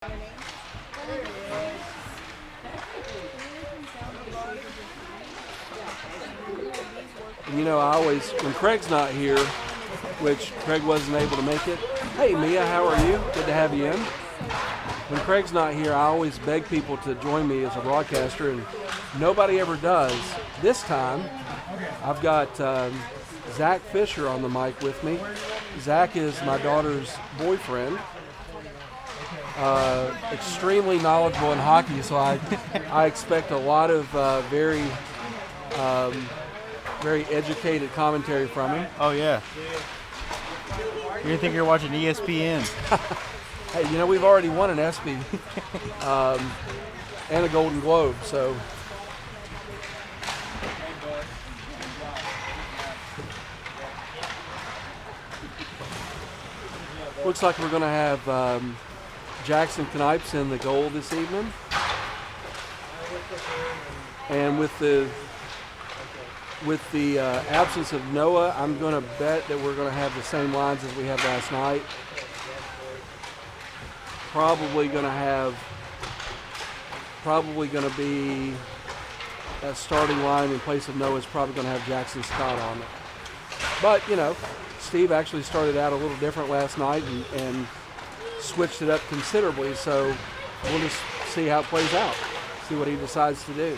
And when Craig's not here, which Craig wasn't able to make it. Hey Mia, how are you? Good to have you in. When Craig's not here, I always beg people to join me as a broadcaster, and nobody ever does. This time, I've got Zach Fisher on the mic with me. Zach is my daughter's boyfriend. Extremely knowledgeable in hockey, so I expect a lot of very educated commentary from him. Oh yeah. You're gonna think you're watching ESPN. Hey, we've already won an ESPY and a Golden Globe, so. Looks like we're going to have Jackson Knipes in the goal this evening. And with the absence of Noah, I'm going to bet that we're going to have the same lines as we had last night. Probably going to be that starting line in place of Noah is probably going to have Jackson Scott on it. But, Steve actually started out a little different last night and switched it up considerably, so we'll just see how it plays out, see what he decides to do.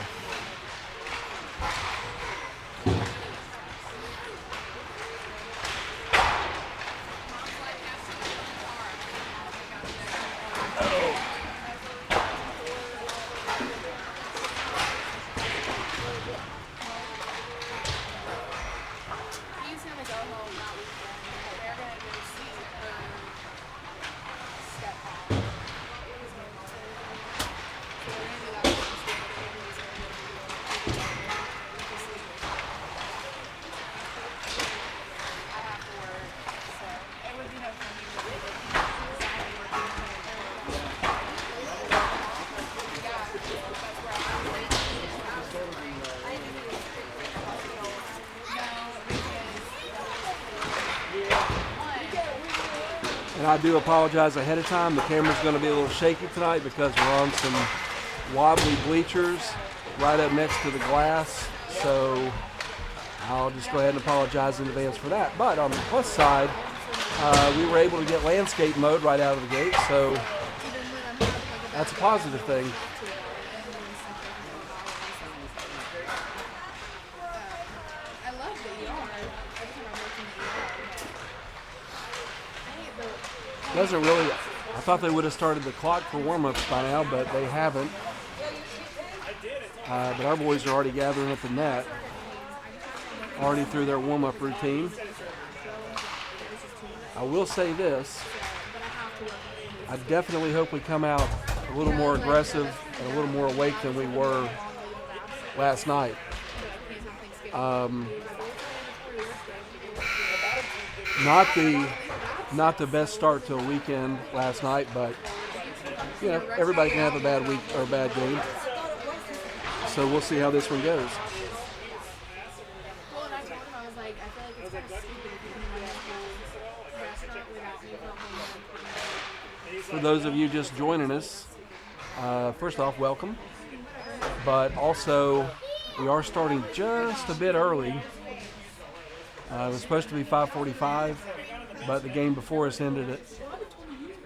And I do apologize ahead of time. The camera's going to be a little shaky tonight because we're on some wobbly bleachers right up next to the glass. So I'll just go ahead and apologize in advance for that. But on the plus side, we were able to get landscape mode right out of the gate. So that's a positive thing. Doesn't really. I thought they would have started the clock for warm-ups by now, but they haven't. But our boys are already gathering at the net, already through their warm-up routine. I will say this. I definitely hope we come out a little more aggressive and a little more awake than we were last night. Not the best start to a weekend last night, but everybody can have a bad week or a bad game. So we'll see how this one goes. For those of you just joining us, first off, welcome. But also, we are starting just a bit early. It was supposed to be 5:45. But the game before us ended it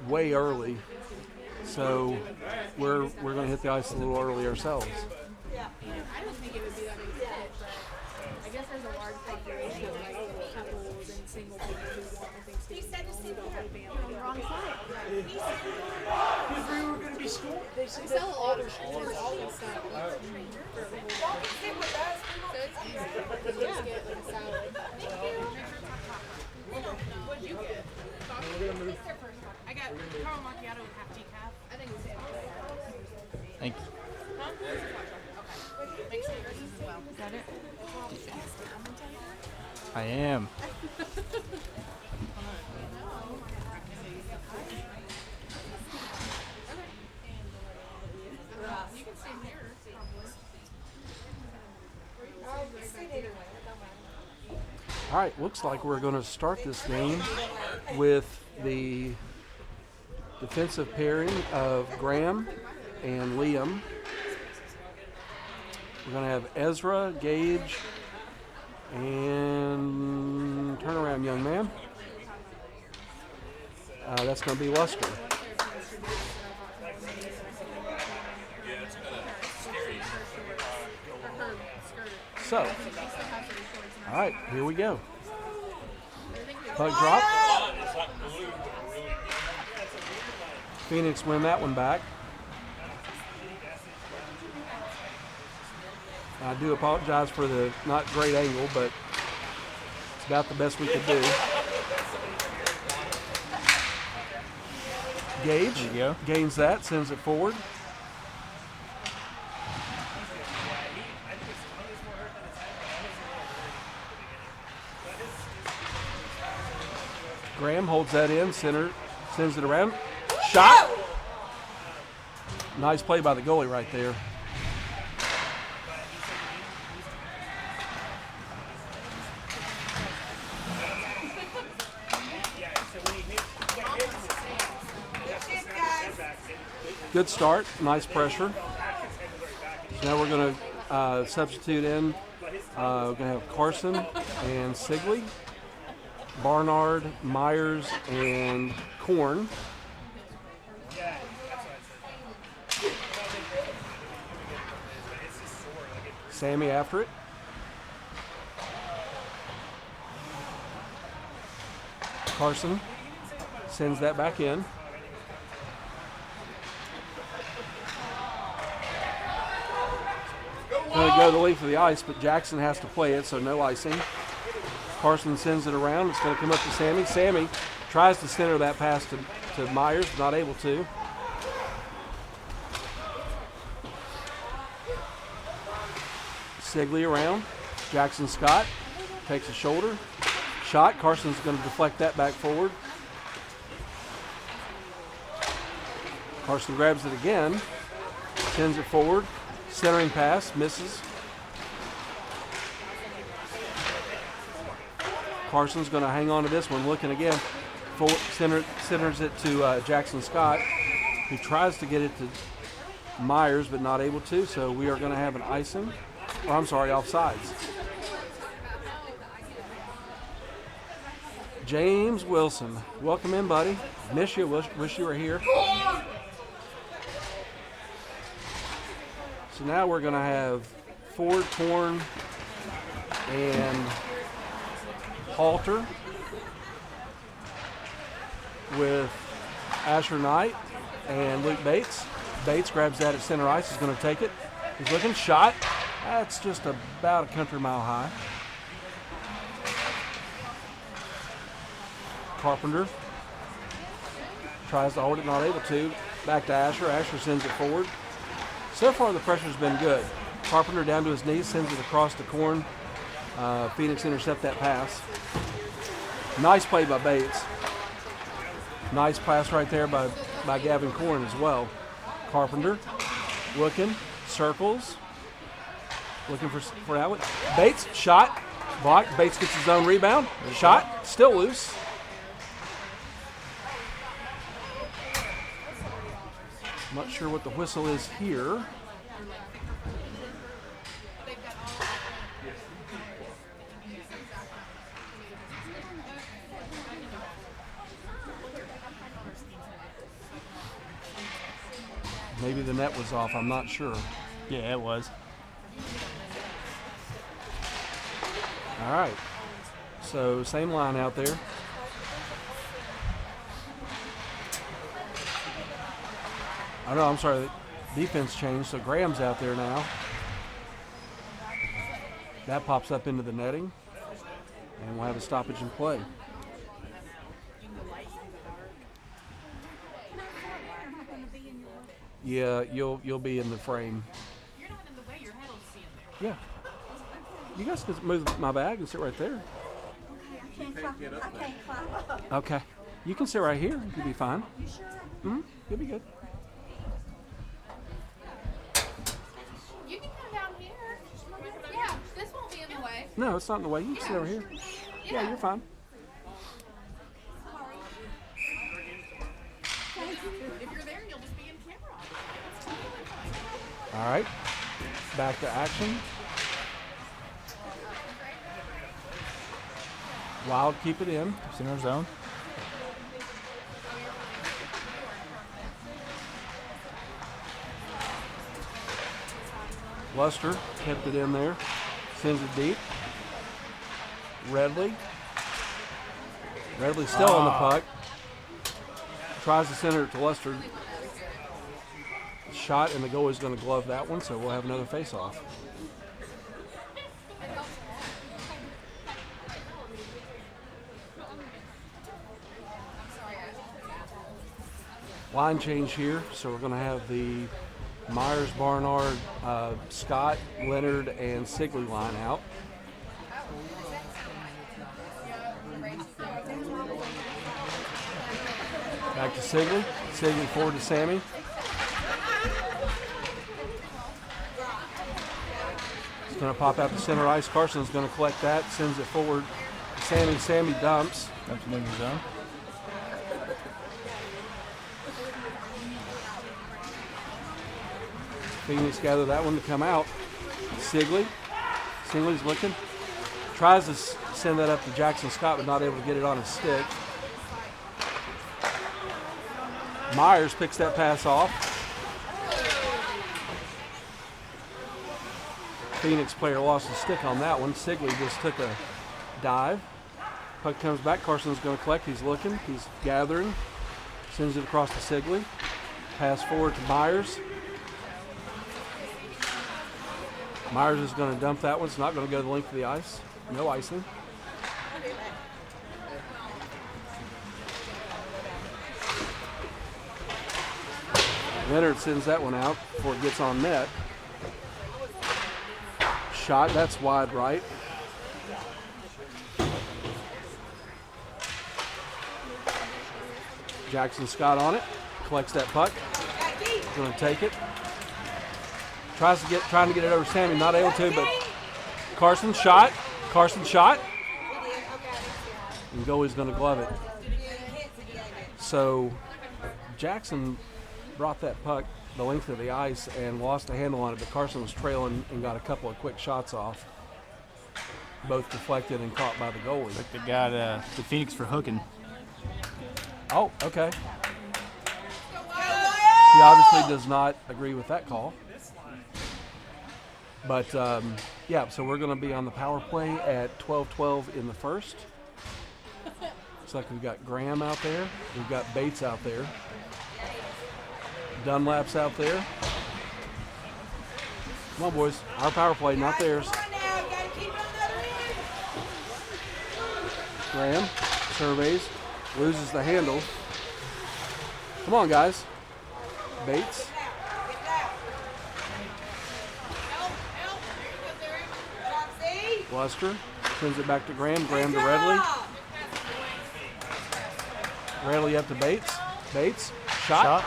way early, so we're going to hit the ice a little early ourselves. I don't think it would be that big, but I guess there's a large population of like couples and single people who want things to be on the wrong side. Because we were going to be school. They sell all their schools, all this stuff. So it's easy. You just get like a salad. What did you get? I got caramel macchiato with half decaf. I think it's Thank you. Huh? Okay. Make sure yours is as well. Is that it? I am. You can stay here. All right, looks like we're going to start this game with the defensive pairing of Graham and Liam. We're going to have Ezra, Gage, and turn around, young man. That's going to be Luster. So, all right, here we go. Puck drop. Phoenix win that one back. I do apologize for the not great angle, but it's about the best we could do. Gage There you go. gains that, sends it forward. Graham holds that in, center, sends it around. Shot! Nice play by the goalie right there. Good start, nice pressure. So now we're going to substitute in. We're going to have Carson and Sigley, Barnard, Myers, and Korn. Sammy after it. Carson sends that back in. Going to go the length of the ice, but Jackson has to play it, so no icing. Carson sends it around. It's going to come up to Sammy. Sammy tries to center that pass to Myers, not able to. Sigley around. Jackson Scott takes a shoulder. Shot. Carson's going to deflect that back forward. Carson grabs it again. Sends it forward. Centering pass. Misses. Carson's going to hang on to this one. Looking again. Centers it to Jackson Scott, who tries to get it to Myers, but not able to. So we are going to have an icing. Or I'm sorry, offsides. James Wilson. Welcome in, buddy. Miss you. Wish you were here. So now we're going to have Ford, Korn, and Halter with Asher Knight and Luke Bates. Bates grabs that at center ice. He's going to take it. He's looking. Shot. That's just about a country mile high. Carpenter tries to hold it, not able to. Back to Asher. Asher sends it forward. So far, the pressure's been good. Carpenter down to his knees, sends it across the Korn. Phoenix intercept that pass. Nice play by Bates. Nice pass right there by Gavin Korn as well. Carpenter looking, circles, looking for outlet. Bates, shot, blocked. Bates gets his own rebound. Shot, still loose. I'm not sure what the whistle is here. Maybe the net was off, I'm not sure. Yeah, it was. All right. So same line out there. I know, I'm sorry, the defense changed, so Graham's out there now. That pops up into the netting, and we'll have a stoppage in play. Yeah, you'll be in the frame. You're not in the way, your head will see in there. Yeah. You guys can move my bag and sit right there. Okay. You can sit right here. You'll be fine. You sure? Mm-hmm. You'll be good. You can come down here. Yeah, this won't be in the way. No, it's not in the way. You can sit over here. Yeah, you're fine. All right, back to action. Wild, keep it in. Center zone. Luster kept it in there. Sends it deep. Redley. Redley still on the puck. Tries to center it to Luster. Shot, and the goalie's going to glove that one, so we'll have another face-off. Line change here, so we're going to have the Myers, Barnard, Scott, Leonard, and Sigley line out. Back to Sigley. Sigley forward to Sammy. It's going to pop out the center ice. Carson's going to collect that, sends it forward to Sammy. Sammy dumps. Dumps in the zone. Phoenix gather that one to come out. Sigley. Sigley's looking. Tries to send that up to Jackson Scott, but not able to get it on his stick. Myers picks that pass off. Phoenix player lost his stick on that one. Sigley just took a dive. Puck comes back. Carson's going to collect. He's looking. He's gathering. Sends it across to Sigley. Pass forward to Myers. Myers is going to dump that one. It's not going to go the length of the ice. No icing. Leonard sends that one out before it gets on net. Shot, that's wide right. Jackson Scott on it. Collects that puck. Going to take it. Trying to get it over Sammy, not able to, but Carson shot. Carson shot. And goalie's going to glove it. So Jackson brought that puck the length of the ice and lost the handle on it, but Carson was trailing and got a couple of quick shots off. Both deflected and caught by the goalie. Like they got the Phoenix for hooking. Oh, okay. He obviously does not agree with that call. But, yeah, so we're going to be on the power play at 12:12 in the first. Looks like we've got Graham out there. We've got Bates out there. Dunlap's out there. Come on, boys. Our power play, not theirs. Graham surveys, loses the handle. Come on, guys. Bates. Luster sends it back to Graham. Graham to Redley. Redley up to Bates. Bates. Shot.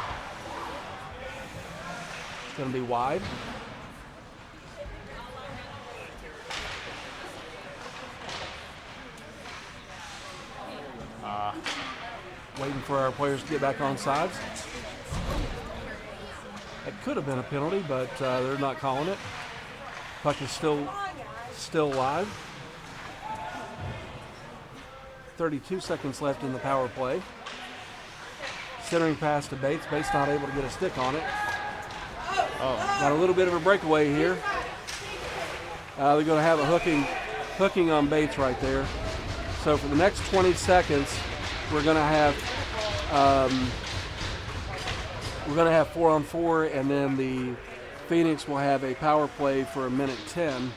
It's going to be wide. Waiting for our players to get back on sides. It could have been a penalty, but they're not calling it. Puck is still live. 32 seconds left in the power play. Centering pass to Bates. Bates not able to get a stick on it. Got a little bit of a breakaway here. They're going to have a hooking on Bates right there. So for the next 20 seconds, we're going to have 4-on-4, and then the Phoenix will have a power play for a minute 10.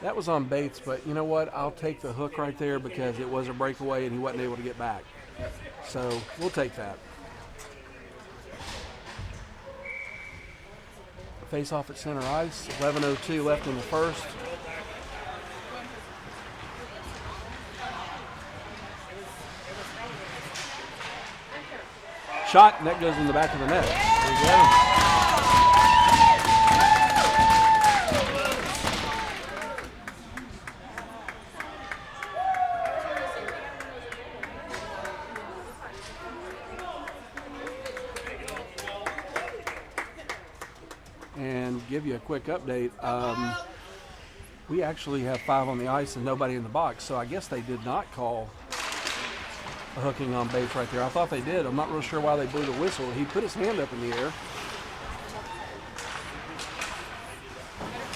That was on Bates, but you know what? I'll take the hook right there because it was a breakaway and he wasn't able to get back. So we'll take that. Face off at center ice. 11:02 left in the first. Shot, and that goes in the back of the net. There you go. and give you a quick update. We actually have 5 on the ice and nobody in the box, so I guess they did not call a hooking on Bates right there. I thought they did. I'm not real sure why they blew the whistle. He put his hand up in the air.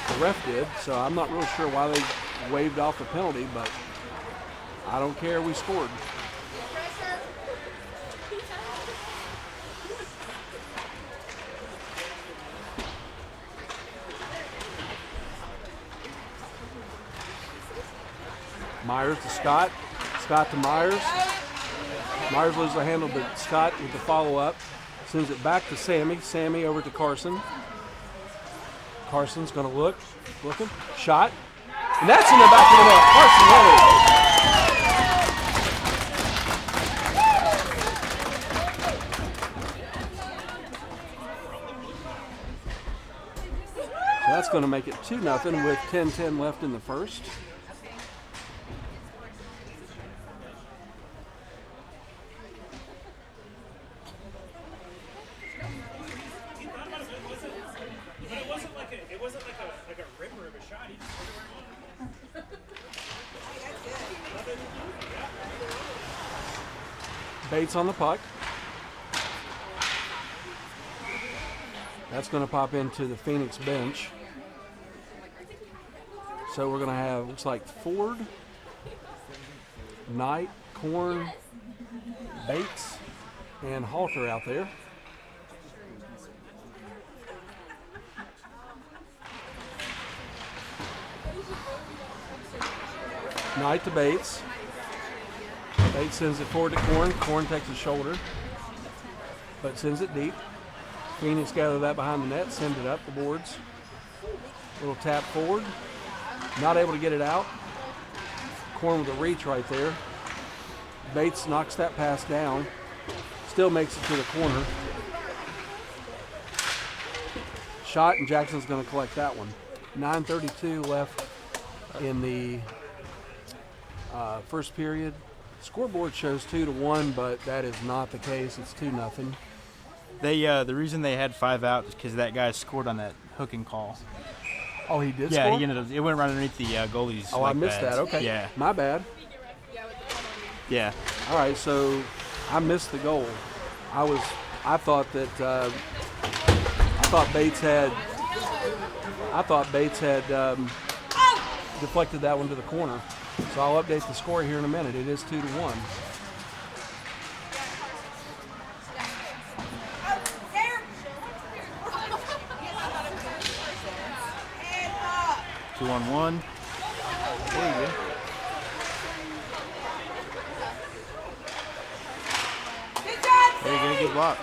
The ref did, so I'm not real sure why they waved off the penalty, but I don't care. We scored. Myers to Scott. Scott to Myers. Myers loses the handle, but Scott with the follow-up. Sends it back to Sammy. Sammy over to Carson. Carson's going to looking. Shot. And that's in the back of the net. Carson won it. So that's going to make it 2-0 with 10:10 left in the first. Bates on the puck. That's going to pop into the Phoenix bench. So we're going to have, looks like Ford, Knight, Korn, Bates, and Halter out there. Knight to Bates. Bates sends it forward to Korn. Korn takes his shoulder, but sends it deep. Phoenix gather that behind the net, send it up the boards. Little tap forward. Not able to get it out. Korn with a reach right there. Bates knocks that pass down. Still makes it to the corner. Shot, and Jackson's going to collect that one. 9:32 left in the first period. Scoreboard shows 2-1, but that is not the case. It's 2-0. They the reason they had 5 out is because that guy scored on that hooking call. Oh, he did Yeah, score? he ended up. It went right underneath the goalie's. Oh, I missed pads. that. Okay. Yeah. My bad. Yeah. All right, so I missed the goal. I thought Bates had deflected that one to the corner. So I'll update the score here in a minute. It is 2-1. Two on one. There you go. There you go. Good block.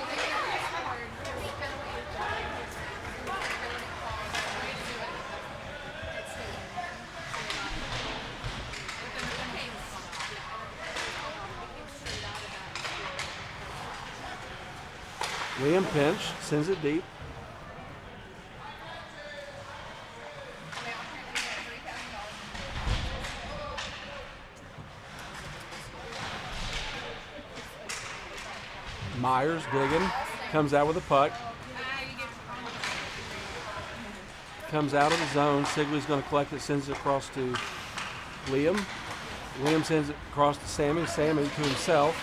Liam pinch, sends it deep. Myers digging, comes out with a puck. Comes out of the zone. Sigley's going to collect it, sends it across to Liam. Liam sends it across to Sammy. Sammy to himself,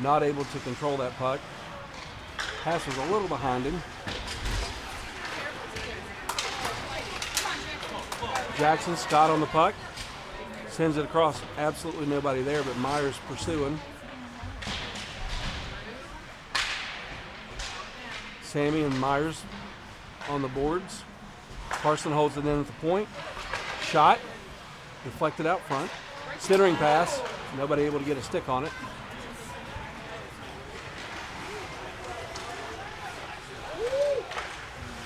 not able to control that puck. Pass was a little behind him. Jackson, Scott on the puck. Sends it across. Absolutely nobody there, but Myers pursuing. Sammy and Myers on the boards. Carson holds it in at the point. Shot. Deflected out front. Centering pass. Nobody able to get a stick on it.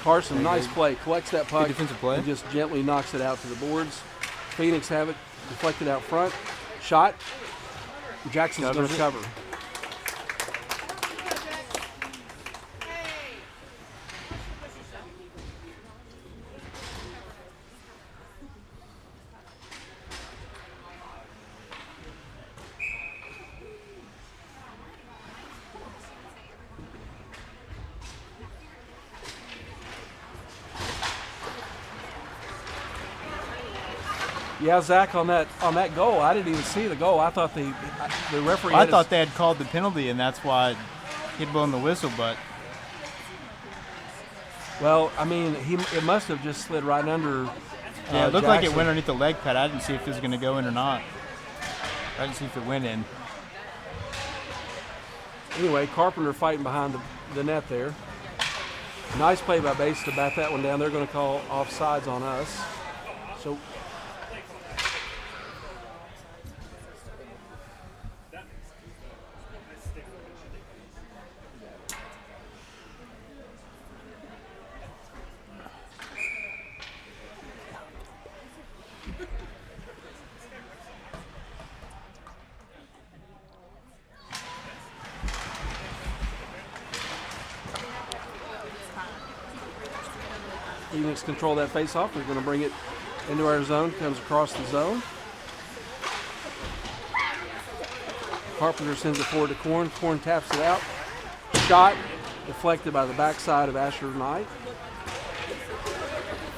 Carson, nice play. Collects that puck. Good defensive play. And just gently knocks it out to the boards. Phoenix have it. Deflected out front. Shot. Jackson's going to cover. Yeah, Zach, on that goal, I didn't even see the goal. I thought the referee. I thought they had called the penalty, and that's why he'd blown the whistle. But well, I mean, it must have just slid right under. yeah, it looked like it Jackson. went underneath the leg pad. I didn't see if it was going to go in or not. I didn't see if it went in. Anyway, Carpenter fighting behind the net there. Nice play by Bates to bat that one down. They're going to call offsides on us. So. Phoenix control that face-off. We're going to bring it into our zone. Comes across the zone. Carpenter sends it forward to Korn. Korn taps it out. Shot deflected by the backside of Asher Knight.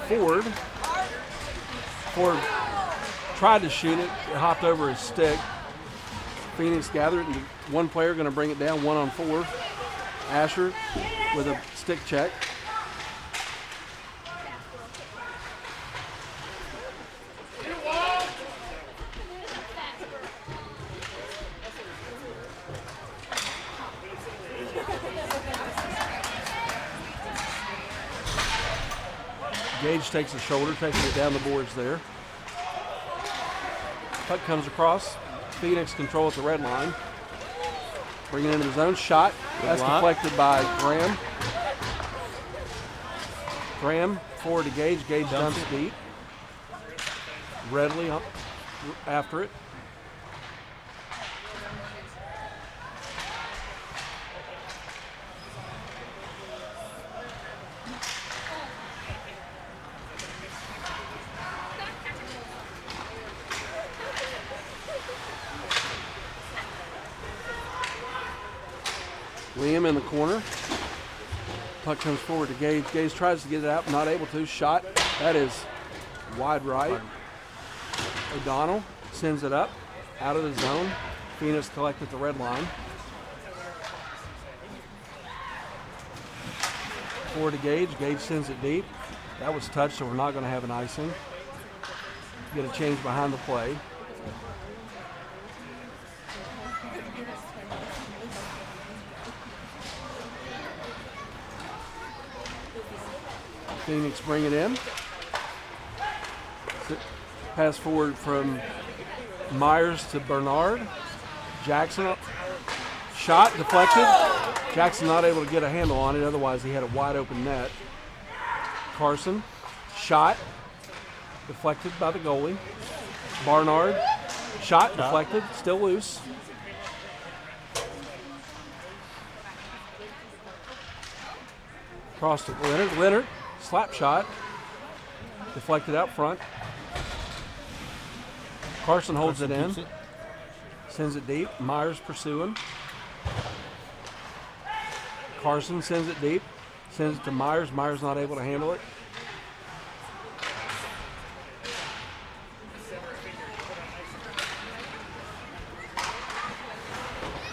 Ford tried to shoot it. It hopped over his stick. Phoenix gathered it. And one player going to bring it down 1-on-4. Asher with a stick check. Gage takes the shoulder, taking it down the boards there. Puck comes across. Phoenix control at the red line. Bringing it into the zone. Shot. That's deflected by Graham. Graham forward to Gage. Gage dumps deep. Redley up after it. Liam in the corner. Puck comes forward to Gage. Gage tries to get it out, not able to. Shot. That is wide right. O'Donnell sends it up, out of the zone. Phoenix collect at the red line. Forward to Gage. Gage sends it deep. That was touched, so we're not going to have an icing. Get a change behind the play. Phoenix bring it in. Pass forward from Myers to Bernard. Jackson, shot deflected. Jackson not able to get a handle on it, otherwise he had a wide open net. Carson, shot, deflected by the goalie. Barnard, shot, deflected, still loose. Cross to Leonard. Leonard, slap shot, deflected out front. Carson holds it in, sends it deep. Myers pursuing. Carson sends it deep, sends it to Myers. Myers not able to handle it.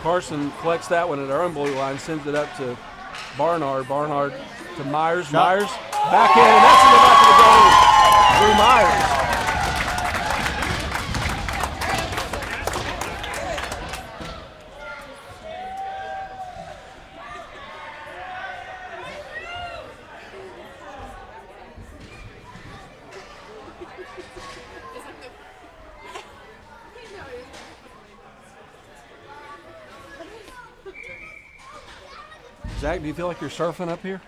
Carson collects that one at our own blue line, sends it up to Barnard. Barnard to Myers. Shot. Myers back in, and that's in the back of the goal. Drew Myers. Zach, do you feel like you're surfing up here?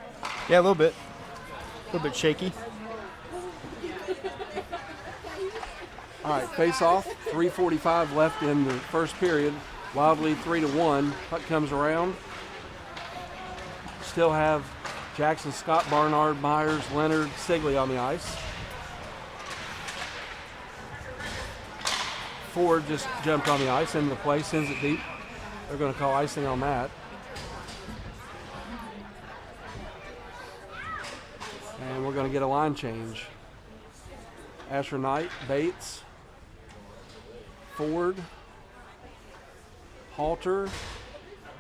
Yeah, a little bit. A little bit shaky. All right, face off. 3:45 left in the first period. Wild lead 3-1. Puck comes around. Still have Jackson, Scott, Barnard, Myers, Leonard, Sigley on the ice. Ford just jumped on the ice into the play, sends it deep. They're going to call icing on that. And we're going to get a line change. Asher Knight, Bates, Ford, Halter,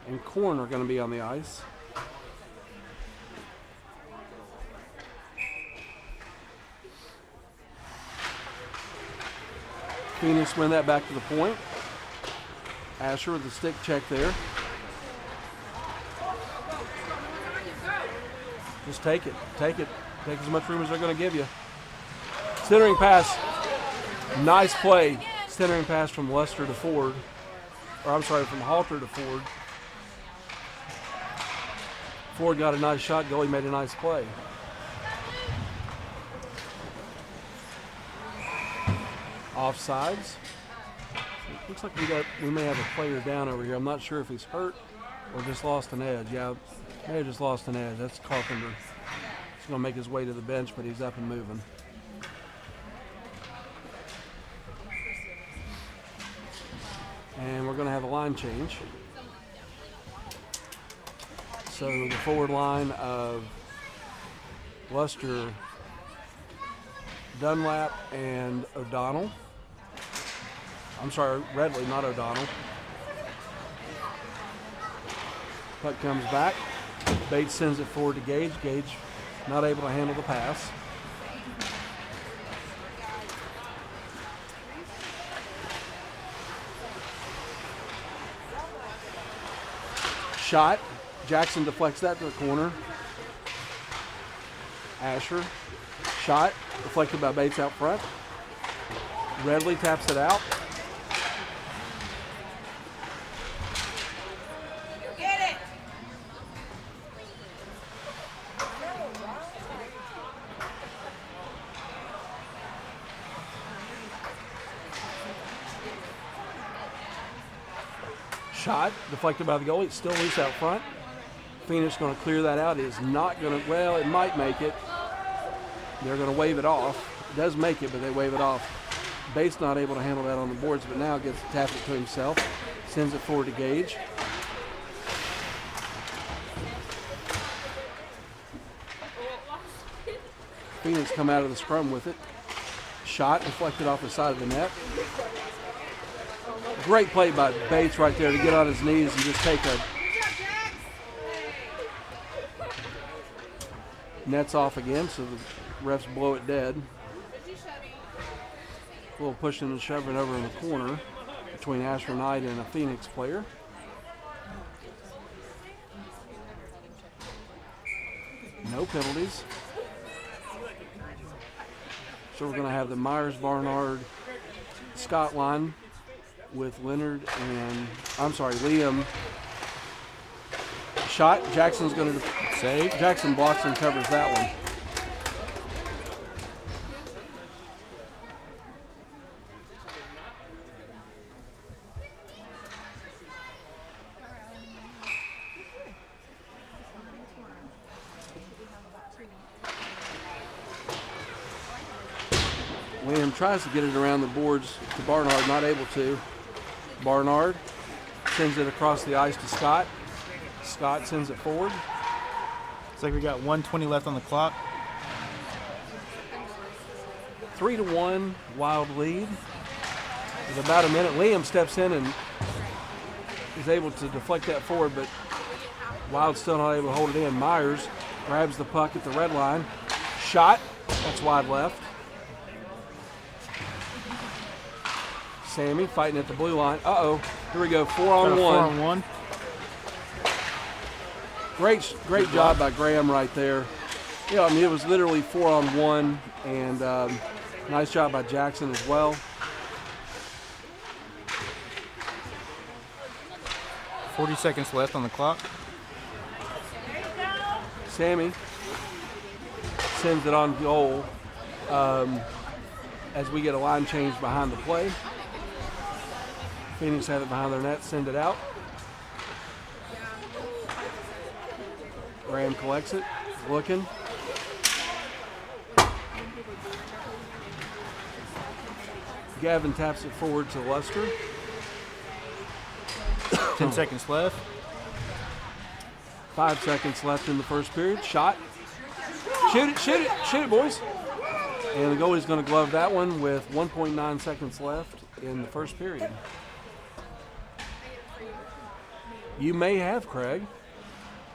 and Korn are going to be on the ice. Phoenix win that back to the point. Asher with the stick check there. Just take it. Take it. Take as much room as they're going to give you. Centering pass. Nice play. Centering pass from Lester to Ford. Or I'm sorry, from Halter to Ford. Ford got a nice shot. Goalie made a nice play. Offsides. Looks like we may have a player down over here. I'm not sure if he's hurt or just lost an edge. Yeah, may have just lost an edge. That's Carpenter. He's going to make his way to the bench, but he's up and moving. And we're going to have a line change. So the forward line of Lester, Dunlap, and O'Donnell. I'm sorry, Redley, not O'Donnell. Puck comes back. Bates sends it forward to Gage. Gage not able to handle the pass. Shot. Jackson deflects that to the corner. Asher. Shot. Deflected by Bates out front. Redley taps it out. Get it! Shot. Deflected by the goalie. It's still loose out front. Phoenix going to clear that out. It is not going to, well, it might make it. They're going to wave it off. It does make it, but they wave it off. Bates not able to handle that on the boards, but now gets to tap it to himself. Sends it forward to Gage. Phoenix come out of the scrum with it. Shot deflected off the side of the net. Great play by Bates right there to get on his knees and just take a nets off again, so the refs blow it dead. A little pushing and shoving over in the corner between Asher Knight and a Phoenix player. No penalties. So we're going to have the Myers, Barnard, Scott line with Leonard and, I'm sorry, Liam. Shot. Jackson's going to save. Jackson blocks and covers that one. Liam tries to get it around the boards to Barnard, not able to. Barnard sends it across the ice to Scott. Scott sends it forward. Looks like we got 1:20 left on the clock. 3-1 Wild lead. With about a minute, Liam steps in and is able to deflect that forward, but Wild still not able to hold it in. Myers grabs the puck at the red line. Shot. That's wide left. Sammy fighting at the blue line. Uh-oh. Here we go. 4-on-1. 4-on-1. Great job by Graham right there. Yeah, I mean, it was literally 4-on-1, and nice job by Jackson as well. 40 seconds left on the clock. Sammy sends it on goal as we get a line change behind the play. Phoenix have it behind their net, send it out. Graham collects it, looking. Gavin taps it forward to Lester. 10 seconds left. 5 seconds left in the first period. Shot. Shoot it, shoot it, shoot it, boys. And the goalie's going to glove that one with 1.9 seconds left in the first period. You may have, Craig.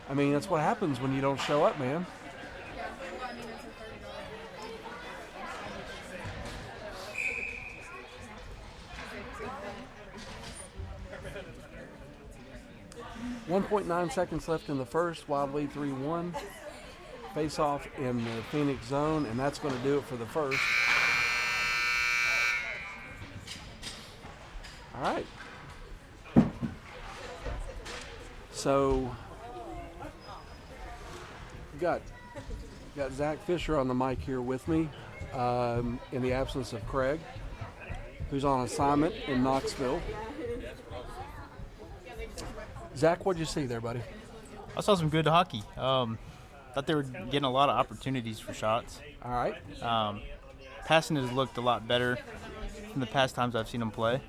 I mean, that's what happens when you don't show up, man. Yeah, well, I mean, it's a $30. 1.9 seconds left in the first. Wild lead 3-1. Face off in the Phoenix zone, and that's going to do it for the first. All right. So got Zach Fisher on the mic here with me, in the absence of Craig, who's on assignment in Knoxville. Zach, what'd you see there, buddy? I saw some good hockey. Thought they were getting a lot of opportunities for shots. All right. Passing has looked a lot better from the past times I've seen them play,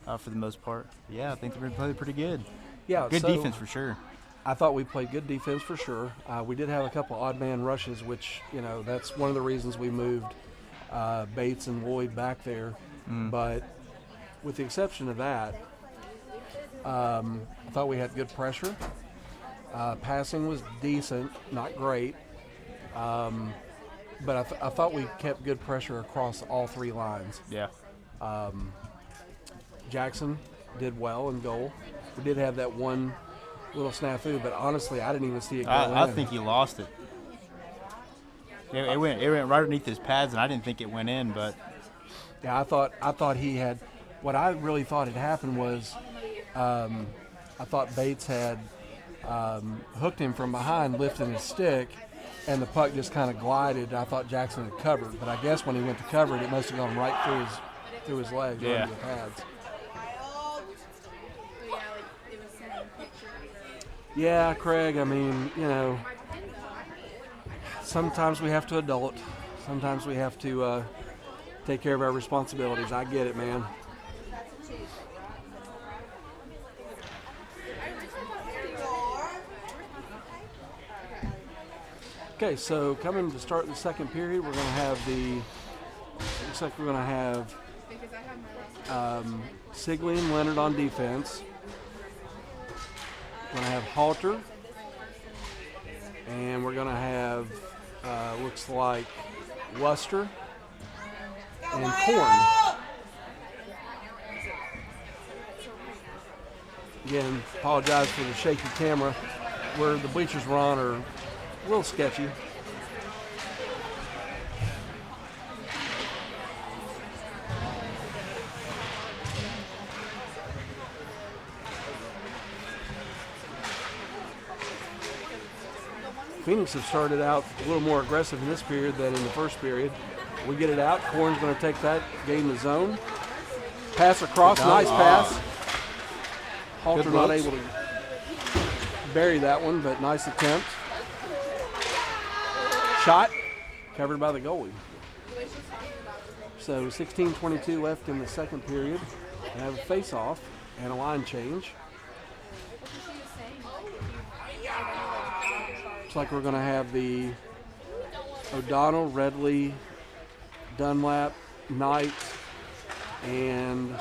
for the most part. Yeah, I think they're going to play pretty good. Yeah, Good so defense for sure. I thought we played good defense for sure. We did have a couple odd man rushes, which, you know, that's one of the reasons we moved Bates and Lloyd back there. But with the exception of that, I thought we had good pressure. Passing was decent, not great. But I thought we kept good pressure across all three lines. Yeah. Jackson did well in goal. We did have that one little snafu, but honestly, I didn't even see it go in. I think he lost it. It went right underneath his pads, and I didn't think it went in. But yeah, I thought he had. What I really thought had happened was, I thought Bates had hooked him from behind, lifting his stick, and the puck just kind of glided. I thought Jackson had covered, but I guess when he went to cover it, it must have gone right through his legs, Yeah. under the pads. But yeah, like, it was sent in pictures. Yeah, Craig. I mean, you know, sometimes we have to adult. Sometimes we have to take care of our responsibilities. I get it, man. Okay, so coming to start the second period, we're going to have looks like we're going to have Because I have my last Sigley and Leonard on defense. We're going to have Halter. And we're going to have, looks like, Luster and Korn. Again, apologize for the shaky camera. Where the bleachers were on are a little sketchy. Phoenix have started out a little more aggressive in this period than in the first period. We get it out. Korn's going to take that, gain the zone. Pass across, nice pass. Halter not able to bury that one, but nice attempt. Shot, covered by the goalie. So 16:22 left in the second period. We have a face-off and a line change. Looks like we're going to have the O'Donnell, Redley, Dunlap, Knight, and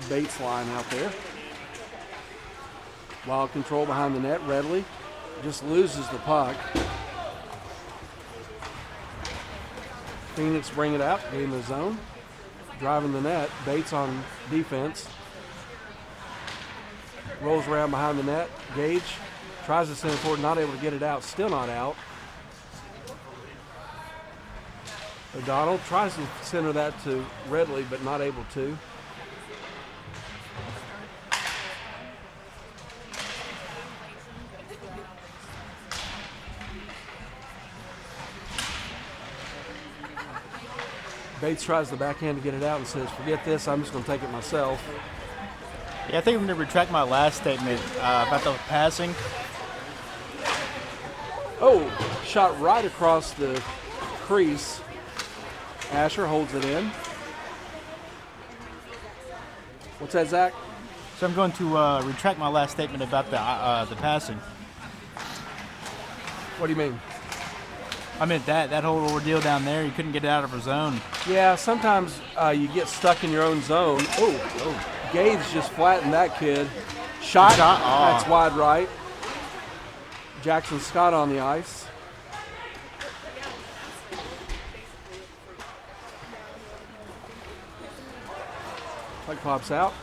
Bates line out there. Wild control behind the net. Redley just loses the puck. Phoenix bring it out, gain the zone. Driving the net. Bates on defense. Rolls around behind the net. Gage tries to send it forward, not able to get it out. Still not out. O'Donnell tries to center that to Redley, but not able to. Bates tries the backhand to get it out and says, forget this, I'm just going to take it myself. yeah, I think I'm going to retract my last statement about the passing. Oh, shot right across the crease. Asher holds it in. What's that, Zach? So I'm going to retract my last statement about the passing. What do you mean? I mean, that whole ordeal down there, he couldn't get it out of his zone. Yeah, sometimes you get stuck in your own zone. Oh. Gage just flattened that kid. Shot. That's wide right. Jackson Scott on the ice. Puck pops out.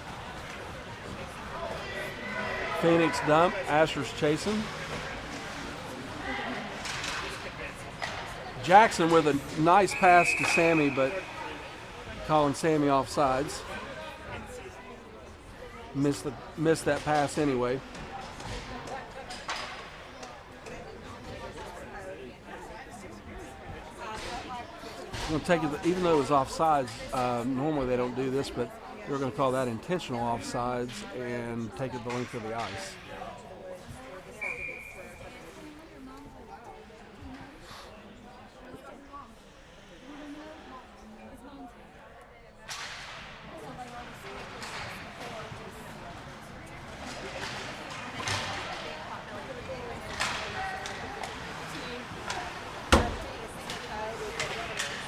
Phoenix dump. Asher's chasing. Jackson with a nice pass to Sammy, but calling Sammy offsides. Missed that pass anyway. I'm gonna take it, even though it was offsides. Normally they don't do this, but they're going to call that intentional offsides and take it the length of the ice.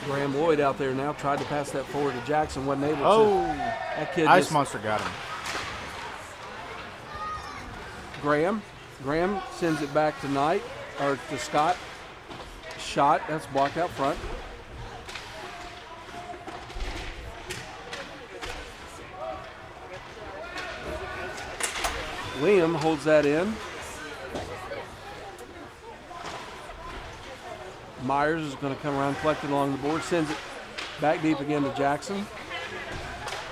Graham Lloyd out there now tried to pass that forward to Jackson, wasn't able to. That kid Ice Monster got him. Graham sends it back to Knight, or to Scott. Shot, that's blocked out front. Liam holds that in. Myers is going to come around, collect it along the board, sends it back deep again to Jackson.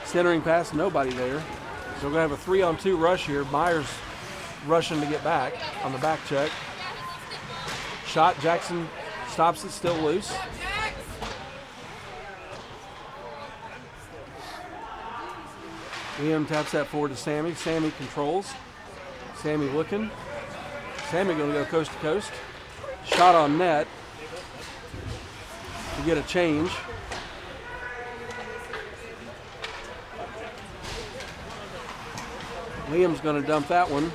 Centering pass, nobody there. So we're going to have a 3-on-2 rush here. Myers rushing to get back on the back check. Shot, Jackson stops it, still loose. Liam taps that forward to Sammy. Sammy controls. Sammy looking. Sammy going to go coast to coast. Shot on net. To get a change. Liam's going to dump that one.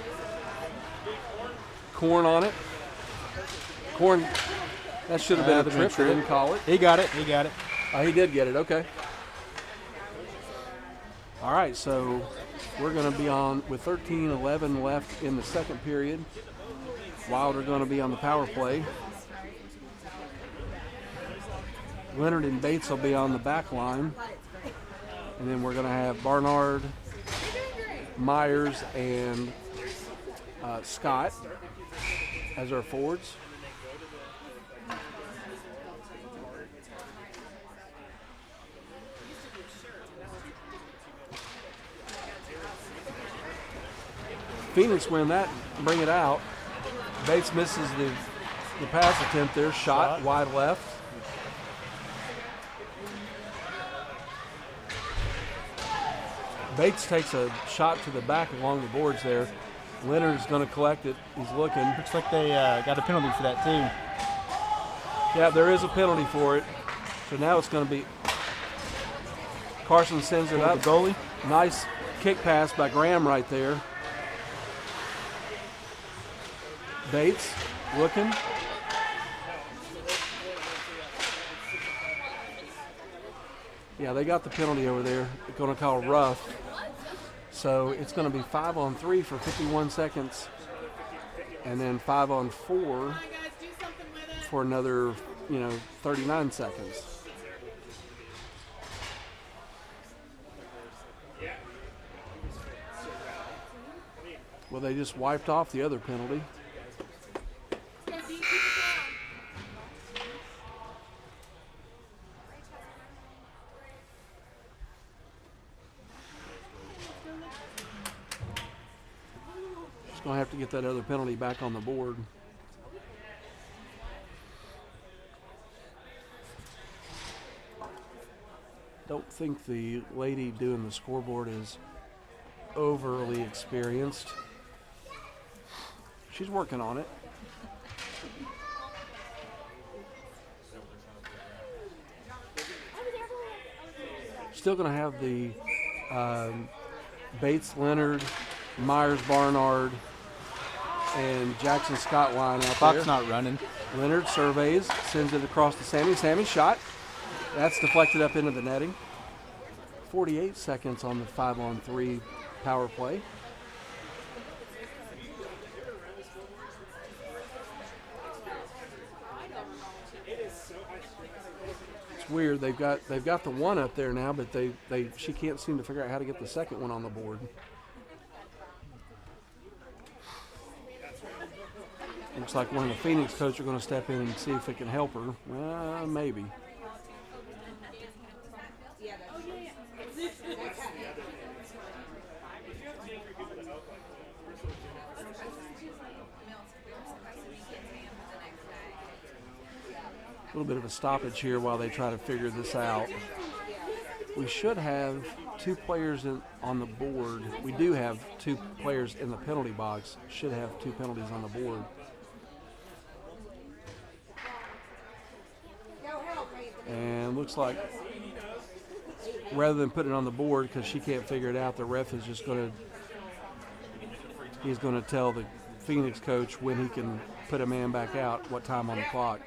Corn on it. Corn, that should have been a trip. They didn't call it. He got it. Oh, he did get it. Okay. All right, so we're going to be on with 13-11 left in the second period. Wild are going to be on the power play. Leonard and Bates will be on the back line. And then we're going to have Barnard, Myers, and Scott as our forwards. Phoenix win that, bring it out. Bates misses the pass attempt there. Shot wide left. Bates takes a shot to the back along the boards there. Leonard's going to collect it. He's looking. Looks like they got a penalty for that too. Yeah, there is a penalty for it. So now it's going to be Carson sends it up. The goalie. Nice kick pass by Graham right there. Bates looking. Yeah, they got the penalty over there. They're going to call rough. So it's going to be 5-on-3 for 51 seconds. And then 5-on-4 for another, 39 seconds. Well, they just wiped off the other penalty. Just going to have to get that other penalty back on the board. Don't think the lady doing the scoreboard is overly experienced. She's working on it. Still going to have the Bates, Leonard, Myers, Barnard, and Jackson Scott line out there. Clock's not running. Leonard surveys, sends it across to Sammy. Sammy shot. That's deflected up into the netting. 48 seconds on the 5-on-3 power play. It's weird. They've got the one up there now, but she can't seem to figure out how to get the second one on the board. Looks like one of the Phoenix coaches are going to step in and see if it can help her. Well, maybe. A little bit of a stoppage here while they try to figure this out. We should have 2 players on the board. We do have 2 players in the penalty box. Should have 2 penalties on the board. And looks like rather than putting it on the board because she can't figure it out, the ref is just he's going to tell the Phoenix coach when he can put a man back out, what time on the clock.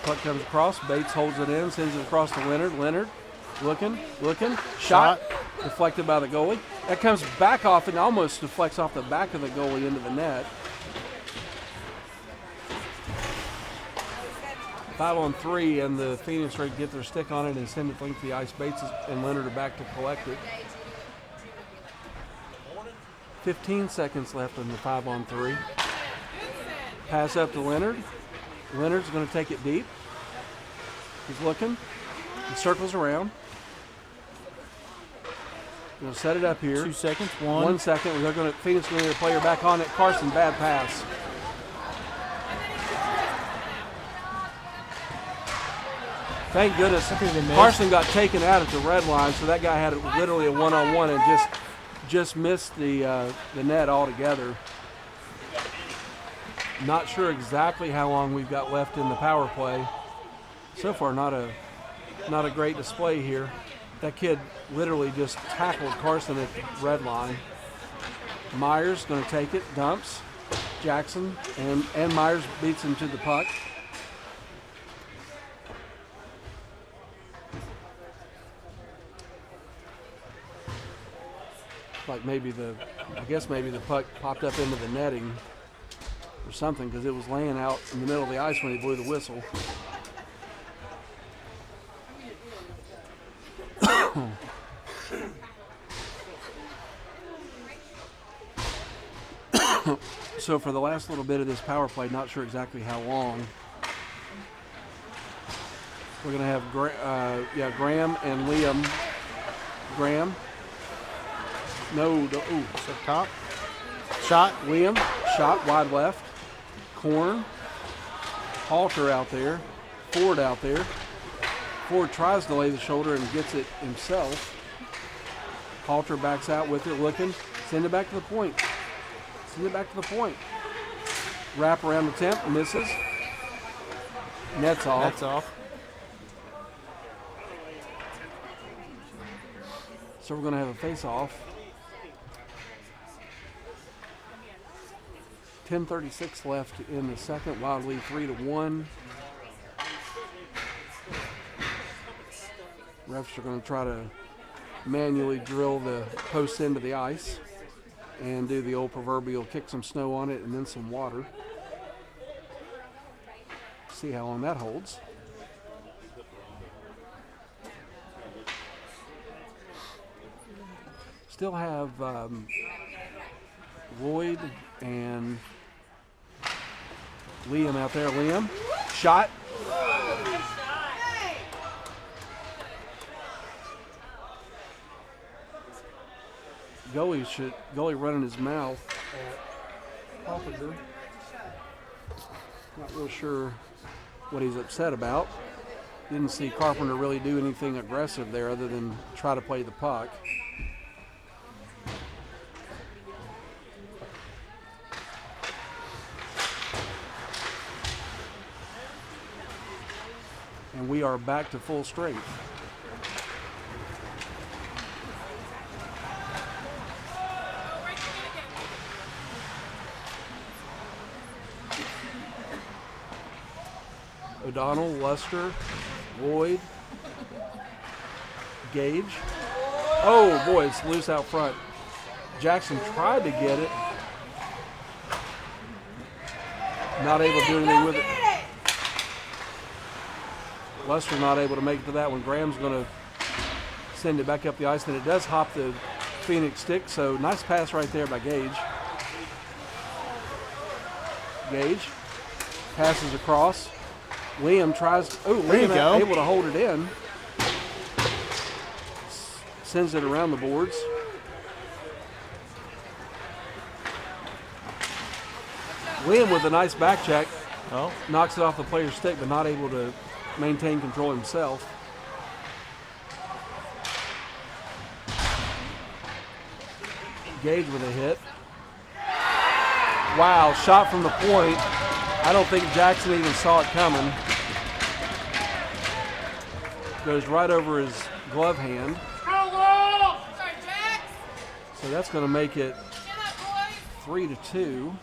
Puck comes across. Bates holds it in, sends it across to Leonard. Leonard looking. Shot. Deflected by the goalie. That comes back off and almost deflects off the back of the goalie into the net. 5-on-3, and the Phoenix ready to get their stick on it and send it length to the ice. Bates and Leonard are back to collect it. 15 seconds left in the 5-on-3. Pass up to Leonard. Leonard's going to take it deep. He's looking. He circles around. Going to set it up here. 2 seconds. 1 second. They're going to Phoenix going to get a player back on it. Carson, bad pass. Thank goodness Carson got taken out at the red line, so that guy had literally a one-on-one and just missed the net altogether. Not sure exactly how long we've got left in the power play. So far, not a great display here. That kid literally just tackled Carson at the red line. Myers going to take it, dumps. Jackson and Myers beats him to the puck. Like maybe the puck popped up into the netting or something, because it was laying out in the middle of the ice when he blew the whistle. So for the last little bit of this power play, not sure exactly how long, we're going to have Graham and Liam. Graham. Up top. Shot. Liam. Shot wide left. Corn. Halter out there. Ford out there. Ford tries to lay the shoulder and gets it himself. Halter backs out with it, looking. Send it back to the point. Wrap around the temp. Misses. Net's off. So we're going to have a face-off. 10:36 left in the second. Wild lead 3-1. Refs are going to try to manually drill the posts into the ice and do the old proverbial kick some snow on it and then some water. See how long that holds. Still have Lloyd and Liam out there. Liam, shot. Goalie running his mouth at Carpenter. Not real sure what he's upset about. Didn't see Carpenter really do anything aggressive there other than try to play the puck. we are back to full strength. O'Donnell, Luster, Lloyd, Gage. Oh boy, it's loose out front. Jackson tried to get it. Not able to do anything with it. Luster not able to make it to that one. Graham's going to send it back up the ice, and it does hop the Phoenix stick, so nice pass right there by Gage. Gage passes across. Liam tries, Liam able to hold it in. Sends it around the boards. Liam with a nice back check. Oh. Knocks it off the player's stick, but not able to maintain control himself. Gage with a hit. Wow, shot from the point. I don't think Jackson even saw it coming. Goes right over his glove hand. So that's going to make it 3-2.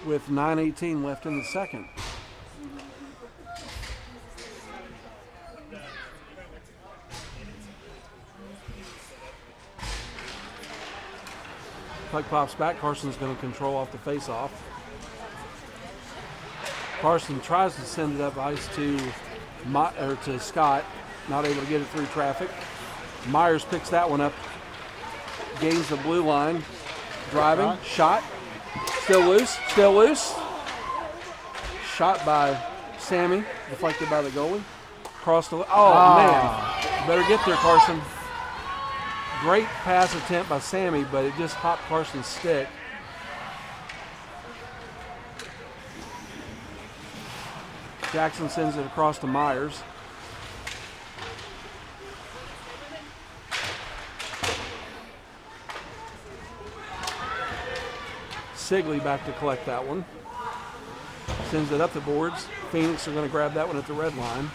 With 9:18 left in the second. Puck pops back. Carson's going to control off the face-off. Carson tries to send it up ice to Scott. Not able to get it through traffic. Myers picks that one up. Gains the blue line. Driving. Shot. Still loose. Shot by Sammy. Deflected by the goalie. Crossed the... man. Better get there, Carson. Great pass attempt by Sammy, but it just hopped Carson's stick. Jackson sends it across to Myers. Sigley back to collect that one. Sends it up the boards. Phoenix are going to grab that one at the red line.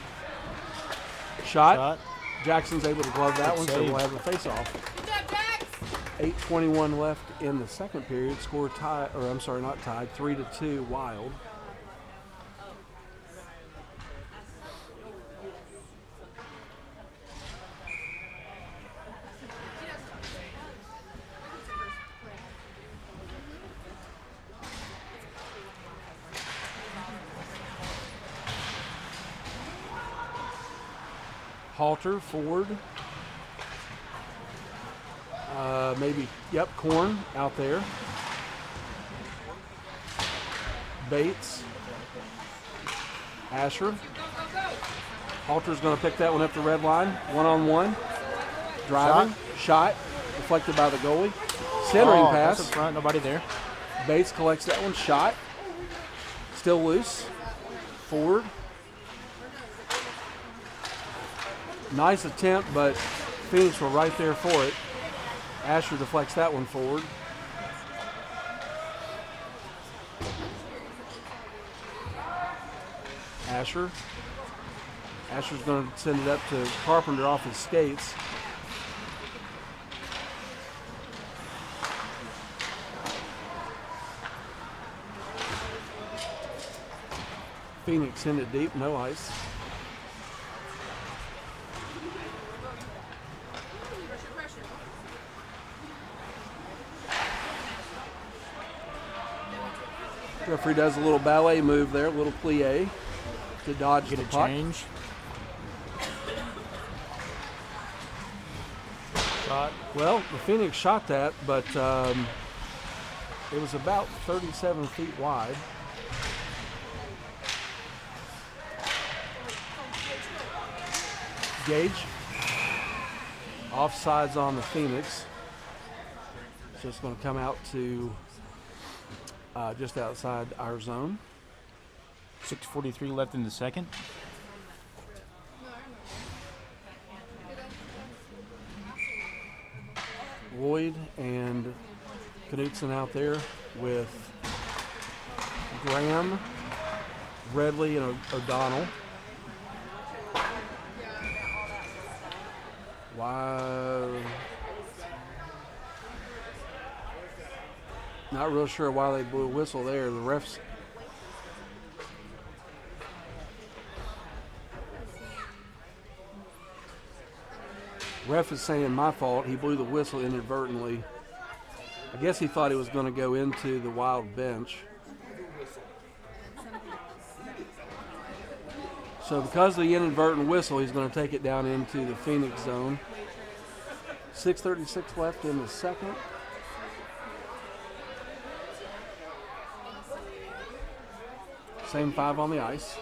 Shot. Jackson's able to glove that one, so we'll have a face-off. 8:21 left in the second period. Score tie, or I'm sorry, not tied. 3-2 Wild. Halter, Ford, Korn out there. Bates, Asher. Halter's going to pick that one up the red line, one-on-one. Driving, shot, deflected by the goalie. Centering pass. That's in front, nobody there. Bates collects that one, shot. Still loose. Ford. Nice attempt, but Phoenix were right there for it. Asher deflects that one forward. Asher's going to send it up to Carpenter off his skates. Phoenix send it deep, no ice. Referee does a little ballet move there, a little plie to dodge the puck. Change. Shot. Well, the Phoenix shot that, but it was about 37 feet wide. Gage. Offsides on the Phoenix. So it's going to come out to just outside our zone. 6:43 left in the second. Lloyd and Knutson out there with Graham, Redley, and O'Donnell. Wow. Not real sure why they blew a whistle there. The refs. Ref is saying my fault. He blew the whistle inadvertently. I guess he thought he was going to go into the Wild bench. So because of the inadvertent whistle, he's going to take it down into the Phoenix zone. 6:36 left in the second. Same 5 on the ice.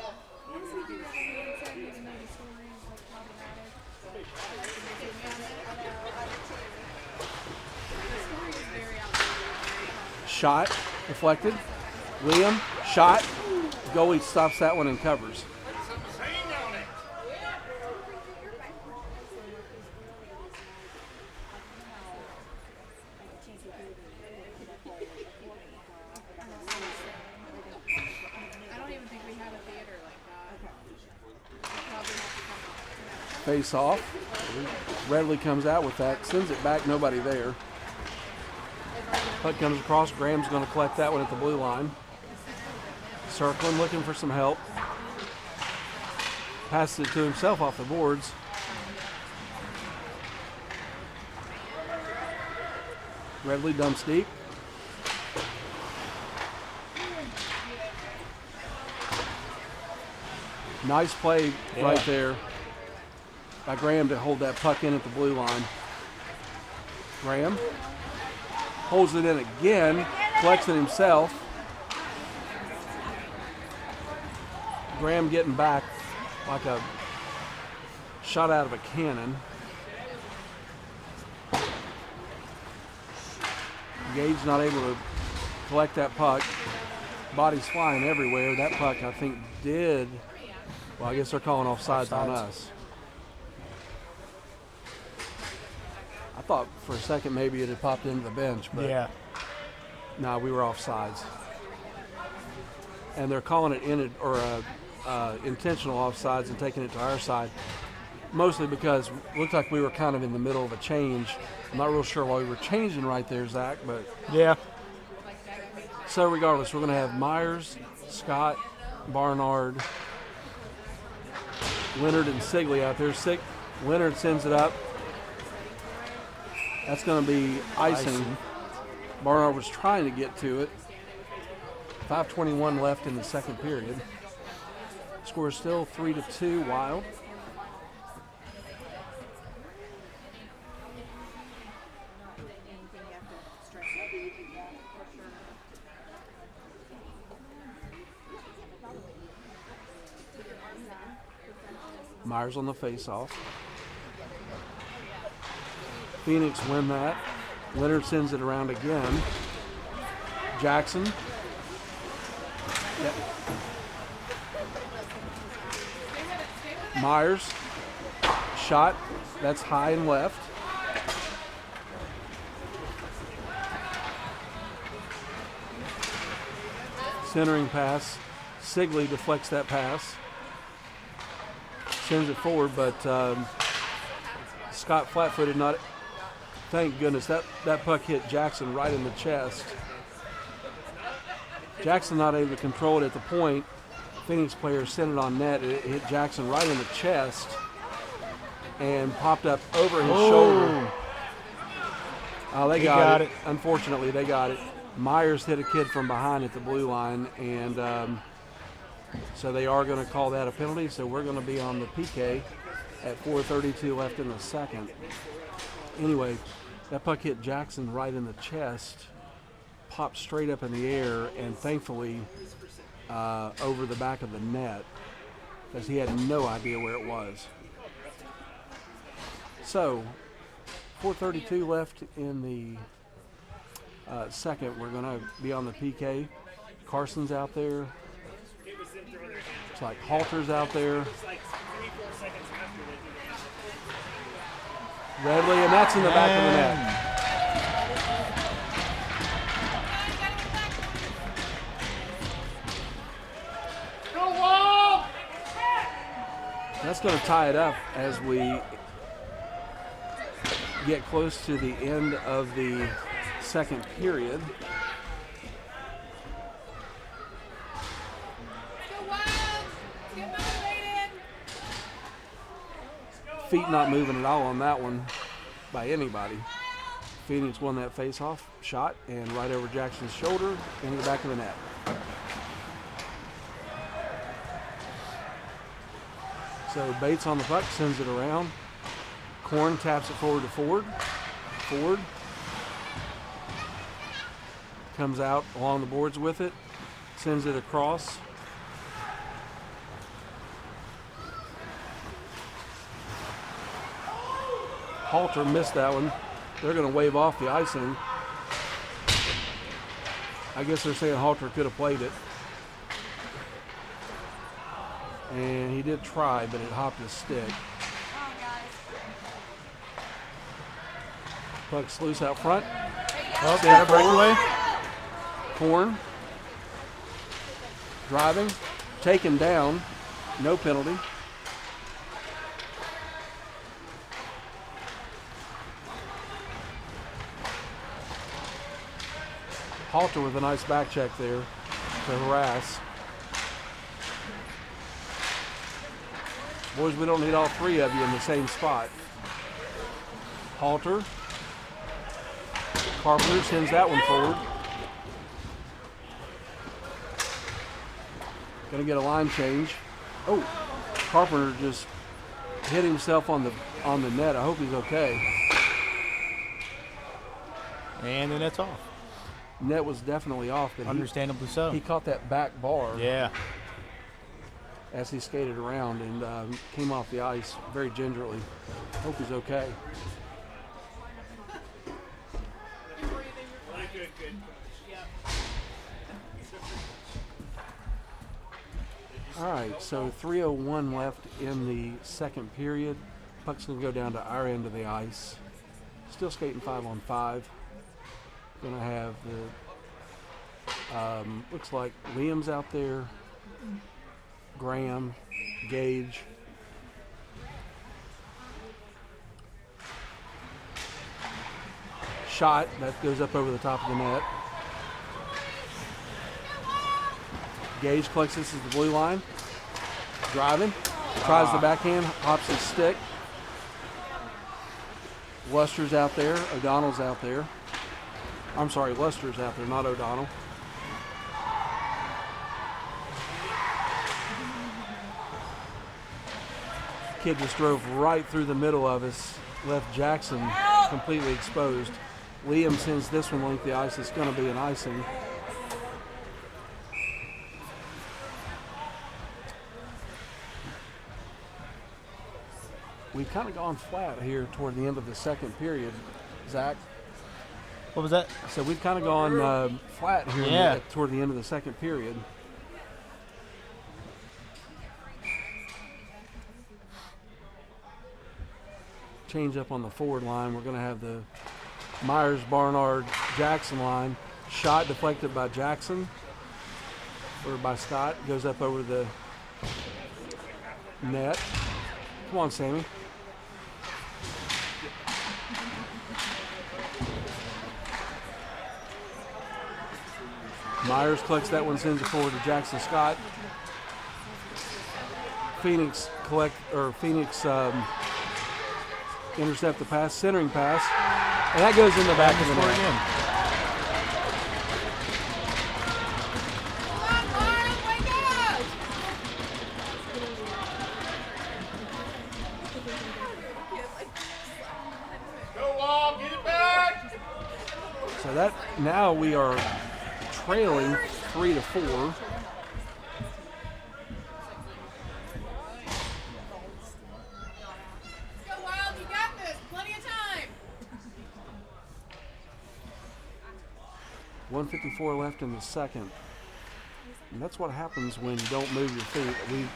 Shot, deflected. Liam, shot. Goalie stops that one and covers. I don't even think we have a theater like that. Probably have to come up. Face off. Redley comes out with that, sends it back, nobody there. Puck comes across, Graham's going to collect that one at the blue line. Circling, looking for some help. Passes it to himself off the boards. Redley dumps deep. Nice play right there by Graham to hold that puck in at the blue line. Graham holds it in again, collects it himself. Graham getting back like a shot out of a cannon. Gage not able to collect that puck. Bodies flying everywhere. That puck, I think, did. Well, I guess they're calling offsides on us. I thought for a second maybe it had popped into the bench, but no, we were offsides. And they're calling it intentional offsides and taking it to our side, mostly because it looked like we were kind of in the middle of a change. I'm not real sure why we were changing right there, Zach, but yeah. So regardless, we're going to have Myers, Scott, Barnard, Leonard, and Sigley out there. Leonard sends it up. That's going to be icing. Barnard was trying to get to it. 5:21 left in the second period. Score is still 3-2 Wild. Myers on the face-off. Phoenix win that. Leonard sends it around again. Jackson. Yep. Myers. Shot. That's high and left. Centering pass. Sigley deflects that pass. Sends it forward, but Scott flat-footed not. Thank goodness that puck hit Jackson right in the chest. Jackson not able to control it at the point. Phoenix player sent it on net. It hit Jackson right in the chest and popped up over his shoulder. They got it. Unfortunately, they got it. Myers hit a kid from behind at the blue line, and so they are going to call that a penalty. So we're going to be on the PK at 4:32 left in the second. Anyway, that puck hit Jackson right in the chest, popped straight up in the air, and thankfully over the back of the net, because he had no idea where it was. So 4:32 left in the second. We're going to be on the PK. Carson's out there. It's like Halter's out there. Redley, and that's in the back of the net. That's going to tie it up as we get close to the end of the second period. Go Wild! Get motivated! Feet not moving at all on that one by anybody. Phoenix won that face-off shot and right over Jackson's shoulder into the back of the net. So Bates on the puck, sends it around. Korn taps it forward to Ford. Ford comes out along the boards with it, sends it across. Halter missed that one. They're going to wave off the icing. I guess they're saying Halter could have played it. And he did try, but it hopped his stick. Puck's loose out front. Oh, got a breakaway. Korn driving, taken down, no penalty. Halter with a nice back check there to harass. Boys, we don't need all three of you in the same spot. Halter. Carpenter sends that one forward. Gonna get a line change. Oh, Carpenter just hit himself on the net. I hope he's okay. And the net's off. Net was definitely off, but Understandably so. he caught that back bar Yeah. as he skated around and came off the ice very gingerly. Hope he's okay. All right, so 3:01 left in the second period. Puck's going to go down to our end of the ice. Still skating 5-on-5. Going to have the, looks like Liam's out there, Graham, Gage. Shot, that goes up over the top of the net. Gage collects this as the blue line. Driving. Tries the backhand. Hops his stick. Luster's out there. O'Donnell's out there. I'm sorry, Luster's out there, not O'Donnell. Kid just drove right through the middle of us. Left Jackson completely exposed. Liam sends this one length the ice. It's going to be an icing. We've kind of gone flat here toward the end of the second period, Zach. What was that? So we've kind of gone flat here toward the end of the second period. Change up on the forward line. We're going to have the Myers, Barnard, Jackson line. Shot deflected by Jackson or by Scott. Goes up over the net. Come on, Sammy. Myers collects that one, sends it forward to Jackson Scott. Phoenix intercept the pass, centering pass, and that goes in the back of the net. So that now we are trailing 3-4. Go Wild, you got this. Plenty of time. 1:54 left in the second. And that's what happens when you don't move your feet. We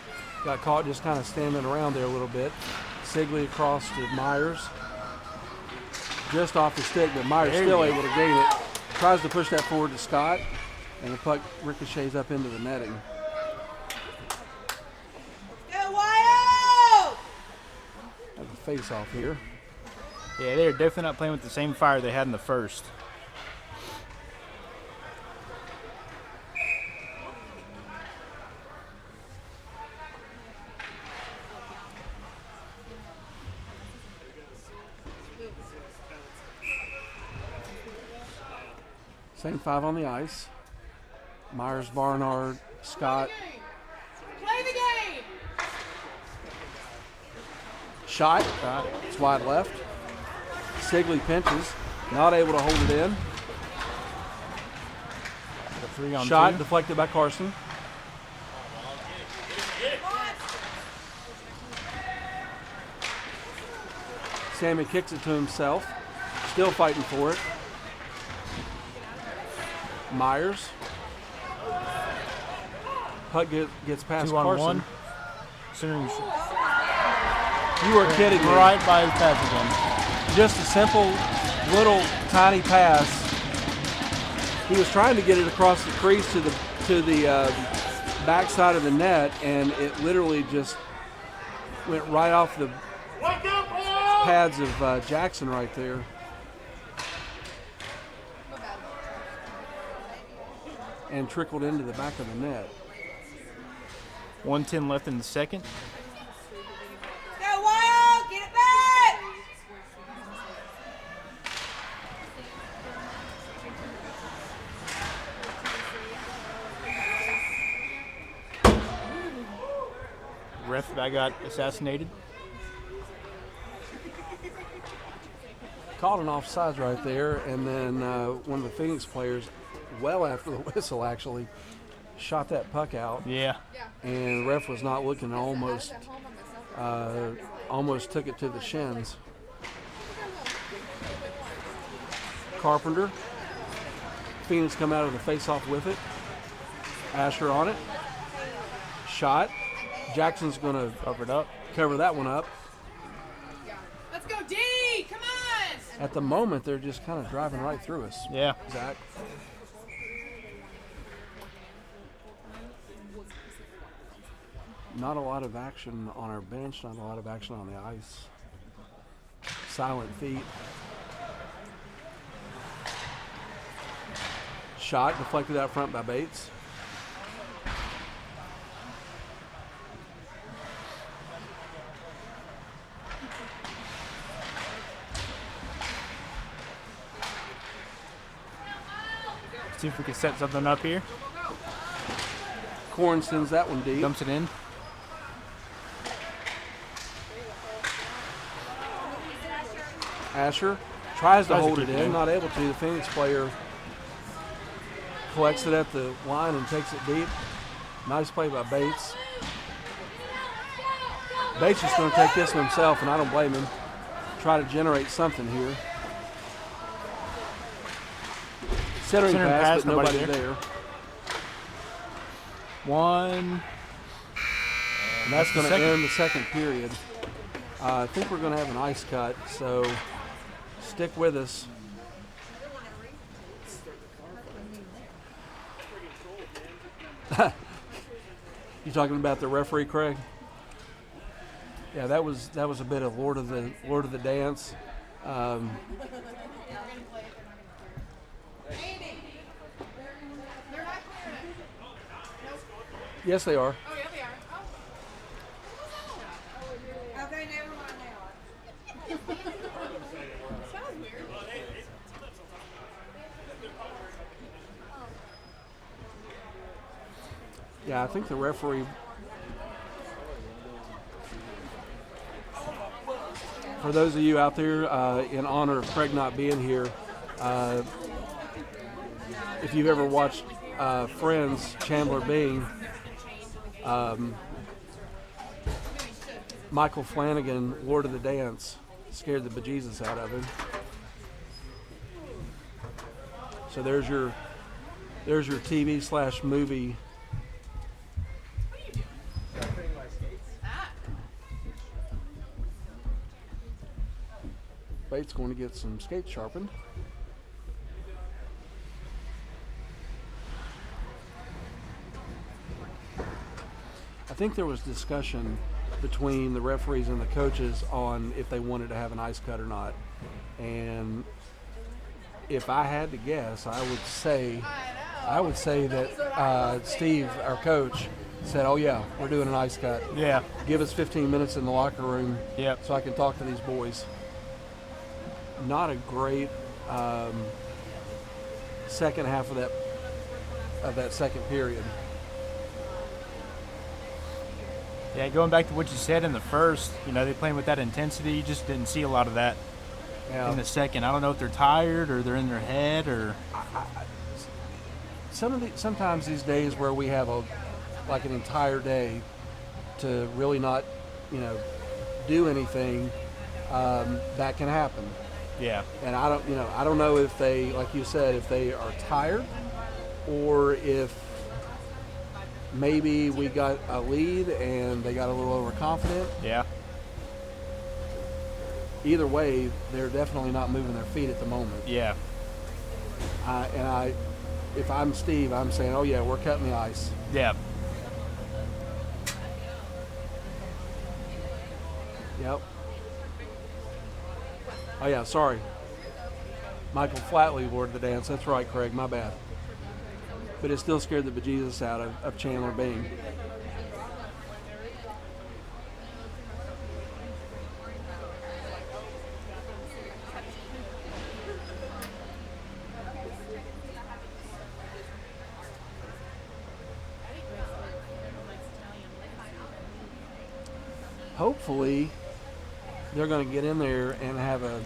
got caught just kind of standing around there a little bit. Sigley across to Myers. Just off the stick, but Myers still able to gain it. Tries to push that forward to Scott, and the puck ricochets up into the netting. Go Wild! face-off here. Yeah, they're definitely not playing with the same fire they had in the first. Same 5 on the ice. Myers, Barnard, Scott. Play the game. Shot. It's wide left. Sigley pinches. Not able to hold it in. The 3-on-2. Shot deflected by Carson. Sammy kicks it to himself. Still fighting for it. Myers. Puck gets past 2-on-1. Carson. Centering You are kidding me. right by his pass again. Just a simple, little, tiny pass. He was trying to get it across the crease to the backside of the net, and it literally just went right off the pads of Jackson right there. And trickled into the back of the net. 1:10 left in the second. Go Wild, get it back. Ref that got assassinated. Called an offsides right there, and then one of the Phoenix players, well after the whistle actually, shot that puck out, Yeah. and the ref was not looking, and almost took it to the shins. Carpenter. Phoenix come out of the face-off with it. Asher on it. Shot. Jackson's going to cover that one up. Let's go D. Come on. At the moment, they're just kind of driving right through us. Yeah. Zach. Not a lot of action on our bench, not a lot of action on the ice. Silent feet. Shot deflected out front by Bates. See if we can set something up here. Corn sends that one deep. Dumps it in. Asher tries to Tries to hold keep it it in, in. not able to. The Phoenix player collects it at the line and takes it deep. Nice play by Bates. Bates is going to take this one himself, and I don't blame him. Try to generate something here. Centering pass, but nobody there. One. And that's going to Second. end the second period. I think we're going to have an ice cut, so stick with us. You talking about the referee, Craig? Yeah, that was a bit of Lord of the Dance. Yes, they are. Oh yeah, they are. Oh. Okay, never mind now. Sounds weird. Yeah, I think the referee. For those of you out there, in honor of Craig not being here, if you've ever watched Friends, Chandler Bing, Michael Flanagan, Lord of the Dance, scared the bejesus out of him. So there's your TV/movie. Bates going to get some skates sharpened. I think there was discussion between the referees and the coaches on if they wanted to have an ice cut or not. And if I had to guess, I would say that Steve, our coach, said, "Oh yeah, we're doing an ice cut. Yeah. Give us 15 minutes in the locker room, Yep. so I can talk to these boys." Not a great second half of that second period. Yeah, going back to what you said in the first, they playing with that intensity. You just didn't see a lot of that in the second. I don't know if they're tired or they're in their head or. Sometimes these days where we have an entire day to really not, do anything, that can happen. Yeah. And I don't know if they, like you said, if they are tired or if maybe we got a lead and they got a little overconfident. Yeah. Either way, they're definitely not moving their feet at the moment. Yeah. If I'm Steve, I'm saying, "Oh yeah, we're cutting the ice." Yeah. Yep. Oh yeah, sorry. Michael Flatley awarded the dance. That's right, Craig. My bad. But it still scared the bejesus out of Chandler Bing. Hopefully, they're going to get in there and have a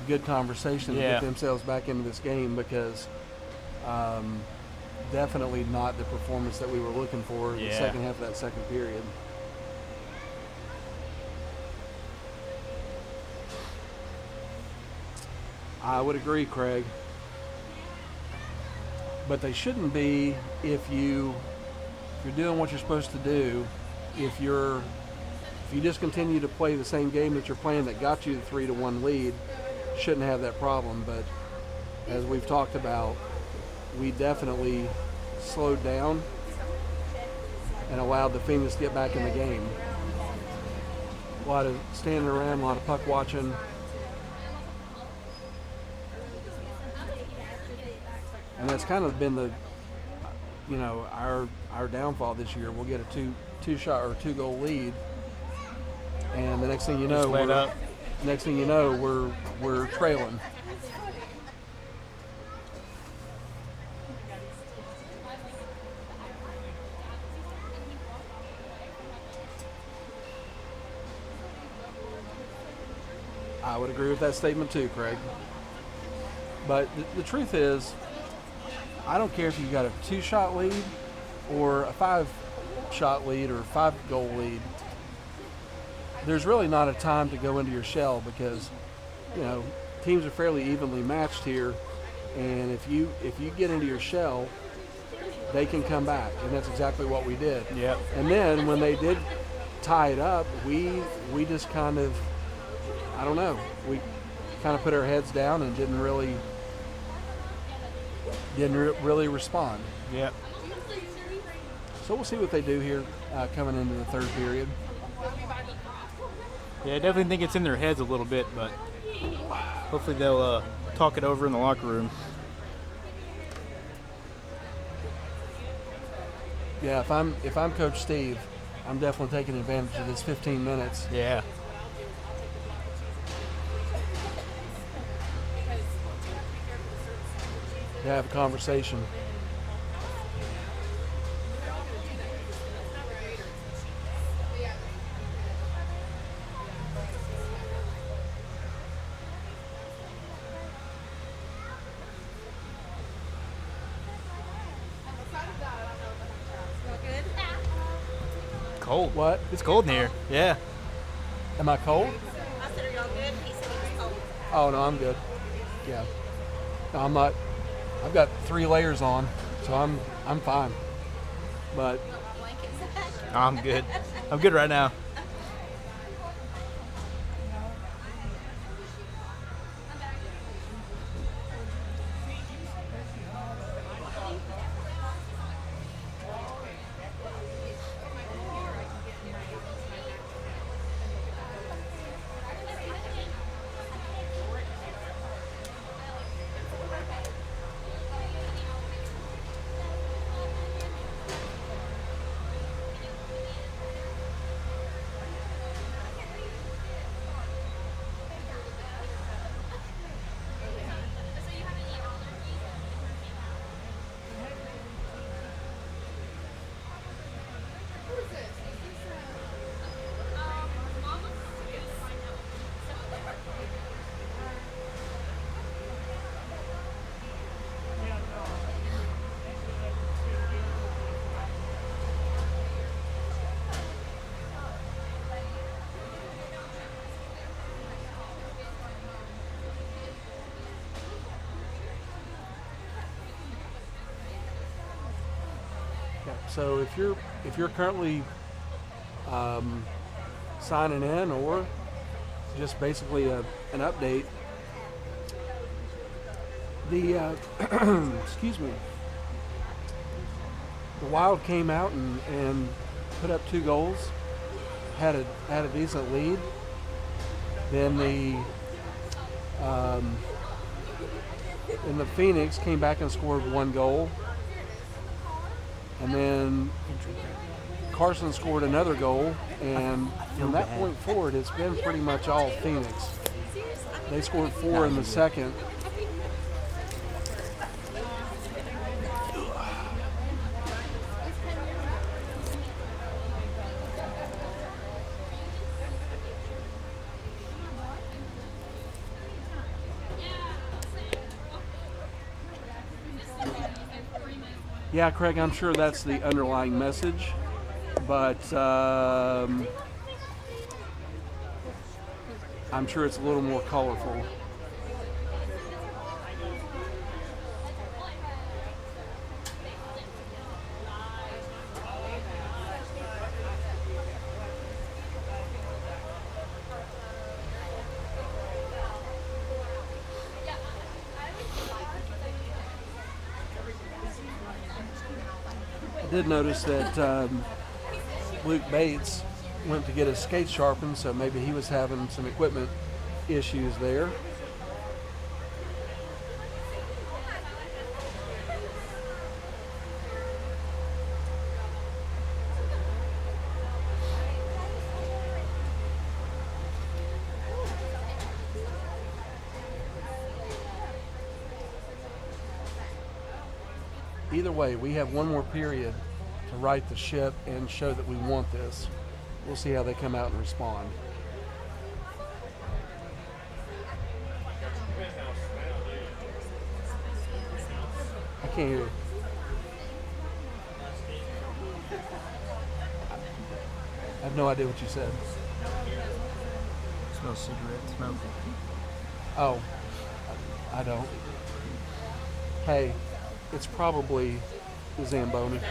good conversation to get themselves back into this game, because definitely not the performance that we were looking for in the second half of that second period. I would agree, Craig. But they shouldn't be if you're doing what you're supposed to do. If you just continue to play the same game that you're playing that got you the 3-1 lead, shouldn't have that problem. But as we've talked about, we definitely slowed down and allowed the Phoenix to get back in the game. A lot of standing around, a lot of puck watching. And that's kind of been the, our downfall this year. We'll get a two-shot or two-goal lead, and the next thing you know, we're trailing. I would agree with that statement too, Craig. But the truth is, I don't care if you got a 2-shot lead or a 5-shot lead or a 5-goal lead. There's really not a time to go into your shell, because teams are fairly evenly matched here, and if you get into your shell, they can come back, and that's exactly what we did. Yep. And then when they did tie it up, we just kind of, I don't know, we kind of put our heads down and didn't really respond. Yep. So we'll see what they do here coming into the third period. Yeah, I definitely think it's in their heads a little bit, but hopefully they'll talk it over in the locker room. Yeah, if I'm Coach Steve, I'm definitely taking advantage of this 15 minutes. Yeah. To have a conversation. Cold. What? It's cold in here. Yeah. Am I cold? I said, are y'all good? He said he was cold. Oh no, I'm good. Yeah. No, I'm not. I've got 3 layers on, so I'm fine. But I'm good. I'm good right now. So if you're currently signing in or just basically an update, the excuse me, the Wild came out and put up 2 goals, had a decent lead. Then the Phoenix came back and scored 1 goal, and then Carson scored another goal, and from that point forward, it's been pretty much all Phoenix. They scored 4 in the second. Yeah, Craig, I'm sure that's the underlying message, but I'm sure it's a little more colorful. I did notice that Luke Bates went to get his skates sharpened, so maybe he was having some equipment issues there. Either way, we have one more period to right the ship and show that we want this. We'll see how they come out and respond. I can't hear you. I have no idea what you said. Smells cigarette smoke. Oh, I don't. Hey, it's probably the Zamboni.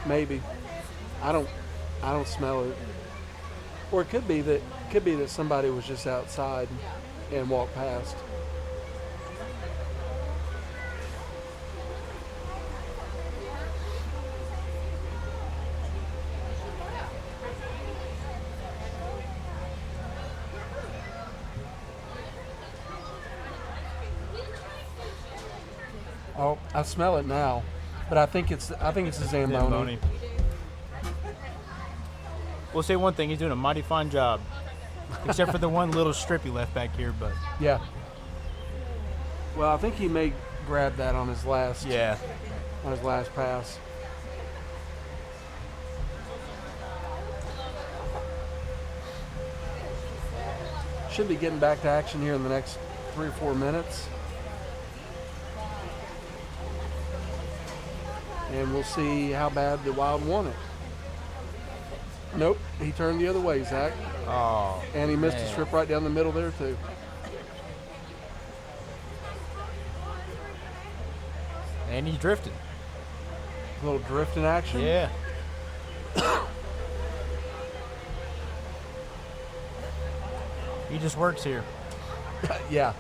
Maybe. I don't smell it. Or it could be that somebody was just outside and walked past. Oh, I smell it now, but I think it's a Zamboni. We'll say one thing: he's doing a mighty fine job, except for the one little strip he left back here. But Yeah. Well, I think he may grab that on his last pass. Should be getting back to action here in the next 3 or 4 minutes. And we'll see how bad the Wild want it. Nope, he turned the other way, Zach. Oh, And he missed a man. strip right down the middle there, too. And he's drifting. A little drift in action. Yeah. He just works here. Yeah.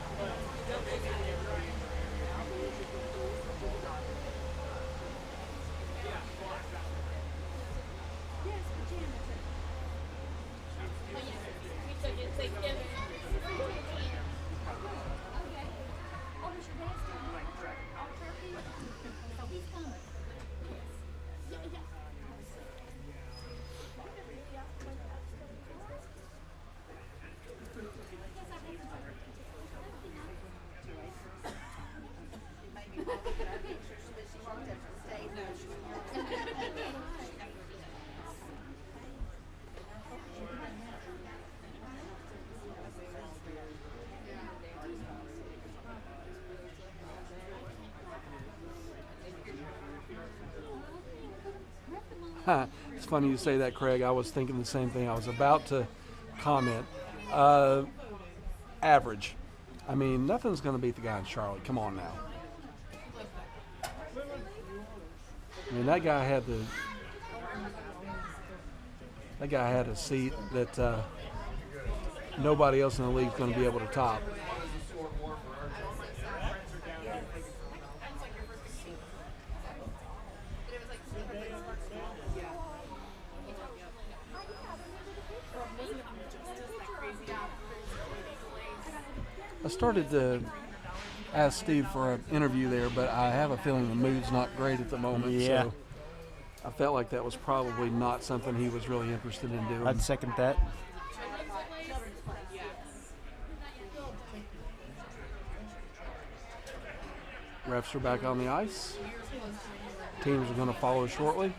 It's funny you say that, Craig. I was thinking the same thing. I was about to comment. Average. I mean, nothing's going to beat the guy in Charlotte. Come on now. I mean, that guy had a seat that nobody else in the league is going to be able to top. I started to ask Steve for an interview there, but I have a feeling the mood's not great at the moment. Yeah. So I felt like that was probably not something he was really interested in doing. I'd second that. Refs are back on the ice. Teams are going to follow shortly.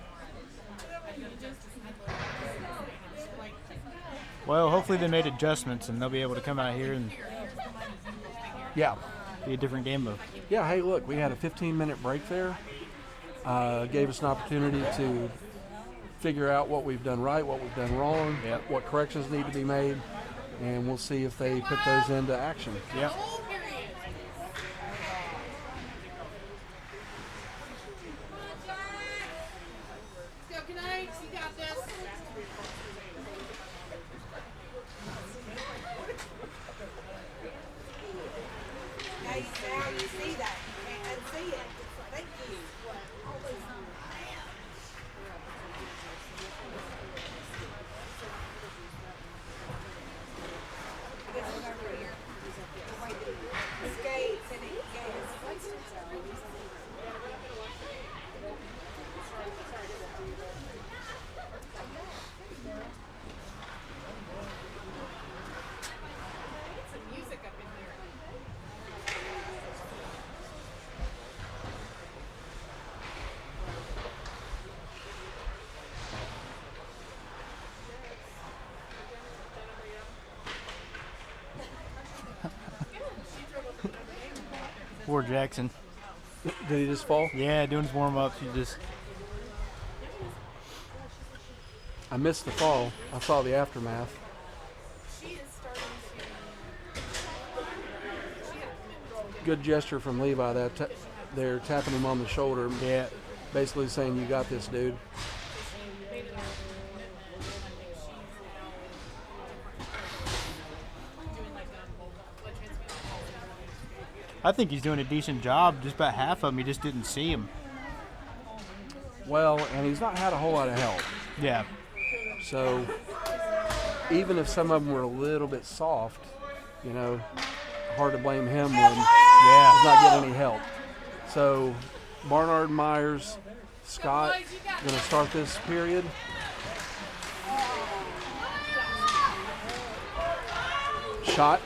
Well, hopefully they made adjustments and they'll be able to come out here and Yeah. be a different game mode. Yeah, hey, look, we had a 15-minute break there. Gave us an opportunity to figure out what we've done right, what we've done wrong, Yep. what corrections need to be made, and we'll see if they put those into action. Yep. Let's go, Knights. You got this. Now you see that. You can't unsee it. Thank you. Skates and it gates. Some music up in there. Poor Jackson. Did he just fall? Yeah, doing his warm-ups. He just I missed the fall. I saw the aftermath. She is starting to. Good gesture from Levi. They're tapping him on the shoulder, yeah. basically saying, "You got this, dude." I think he's doing a decent job. Just about half of them, he just didn't see him. Well, and he's not had a whole lot of help. Yeah. So even if some of them were a little bit soft, hard to blame him when Yeah. he's not getting any help. So Barnard, Myers, Scott going to start this period. Shot.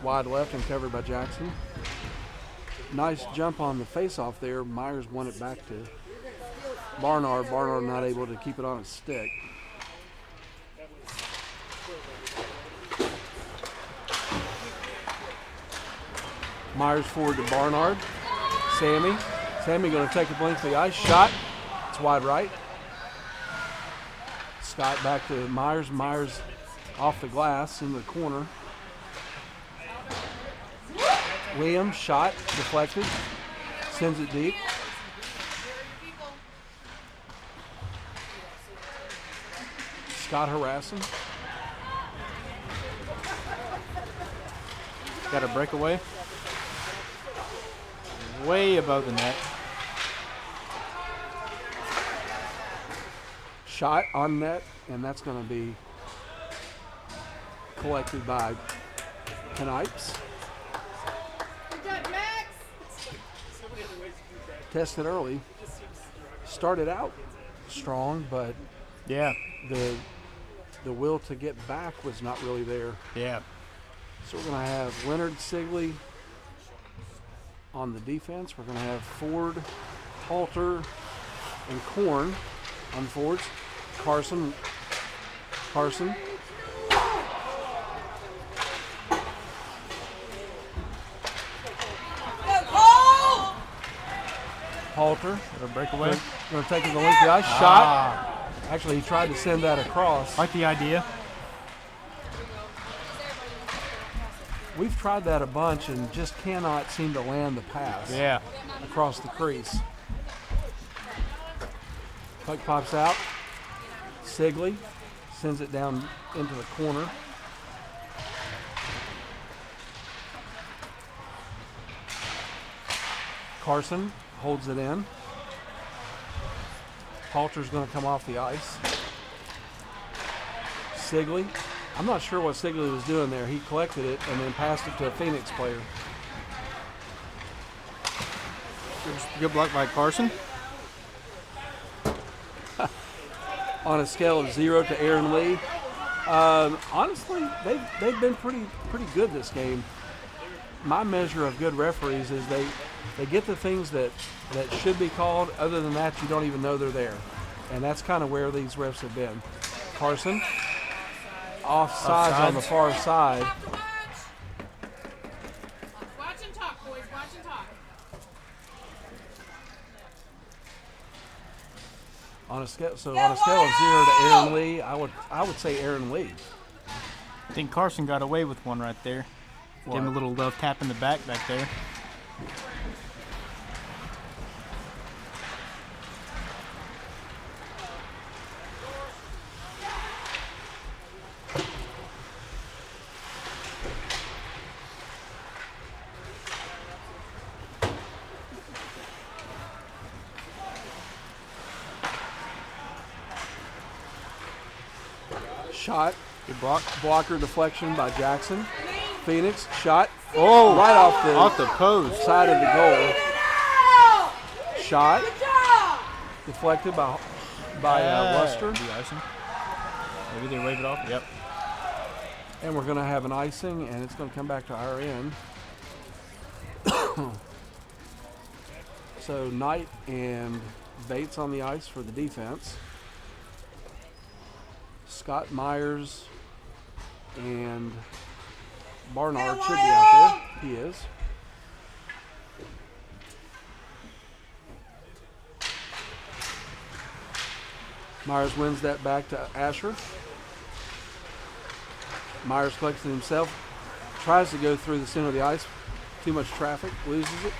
Wide left and covered by Jackson. Nice jump on the face-off there. Myers won it back to Barnard. Barnard not able to keep it on his stick. Myers forward to Barnard. Sammy going to take a blink to the ice. Shot. It's wide right. Scott back to Myers. Myers off the glass in the corner. Liam, shot, deflected, sends it deep. Scott harassing. Got a breakaway. Way above the net. Shot on net, and that's going to be collected by Knipes. Tested early. Started out strong, but Yeah. the will to get back was not really there. Yeah. So we're going to have Leonard Sigley on the defense. We're going to have Ford, Halter, and Korn on forwards. Carson. Halter. Got a breakaway. Going to take it to the length of the ice. Shot. Actually, he tried to send that across. Like the idea. we've tried that a bunch and just cannot seem to land the pass Yeah. across the crease. Puck pops out. Sigley sends it down into the corner. Carson holds it in. Halter's going to come off the ice. Sigley. I'm not sure what Sigley was doing there. He collected it and then passed it to a Phoenix player. Good block by Carson. On a scale of 0 to Aaron Lee, honestly, they've been pretty good this game. My measure of good referees is they get the things that should be called. Other than that, you don't even know they're there, and that's kind of where these refs have been. Carson, offsides on the far side. Watch and talk, boys. Watch and talk. On a scale of 0 to Aaron Lee, I would say Aaron Lee. I think Carson got away with one right there. Give him a little love tap in the back there. Shot. Good block. Blocker deflection by Jackson. Phoenix shot. Oh, right Off the post. side of the goal. Shot. Deflected by Luster. De-icing. Maybe they wave it off. Yep. And we're going to have an icing, and it's going to come back to our end. So Knight and Bates on the ice for the defense. Scott Myers and Barnard should be out there. He is. Myers wins that back to Asher. Myers collects it himself. Tries to go through the center of the ice. Too much traffic. Loses it.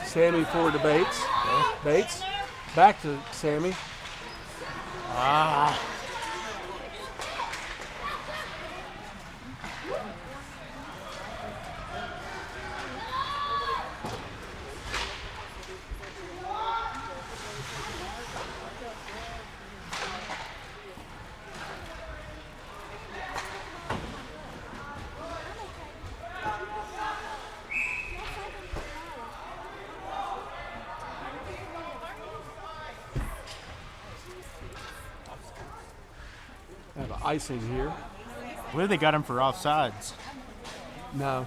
Sammy forward to Bates. Bates. Back to Sammy. Have an icing here. Where they got him for offsides? No.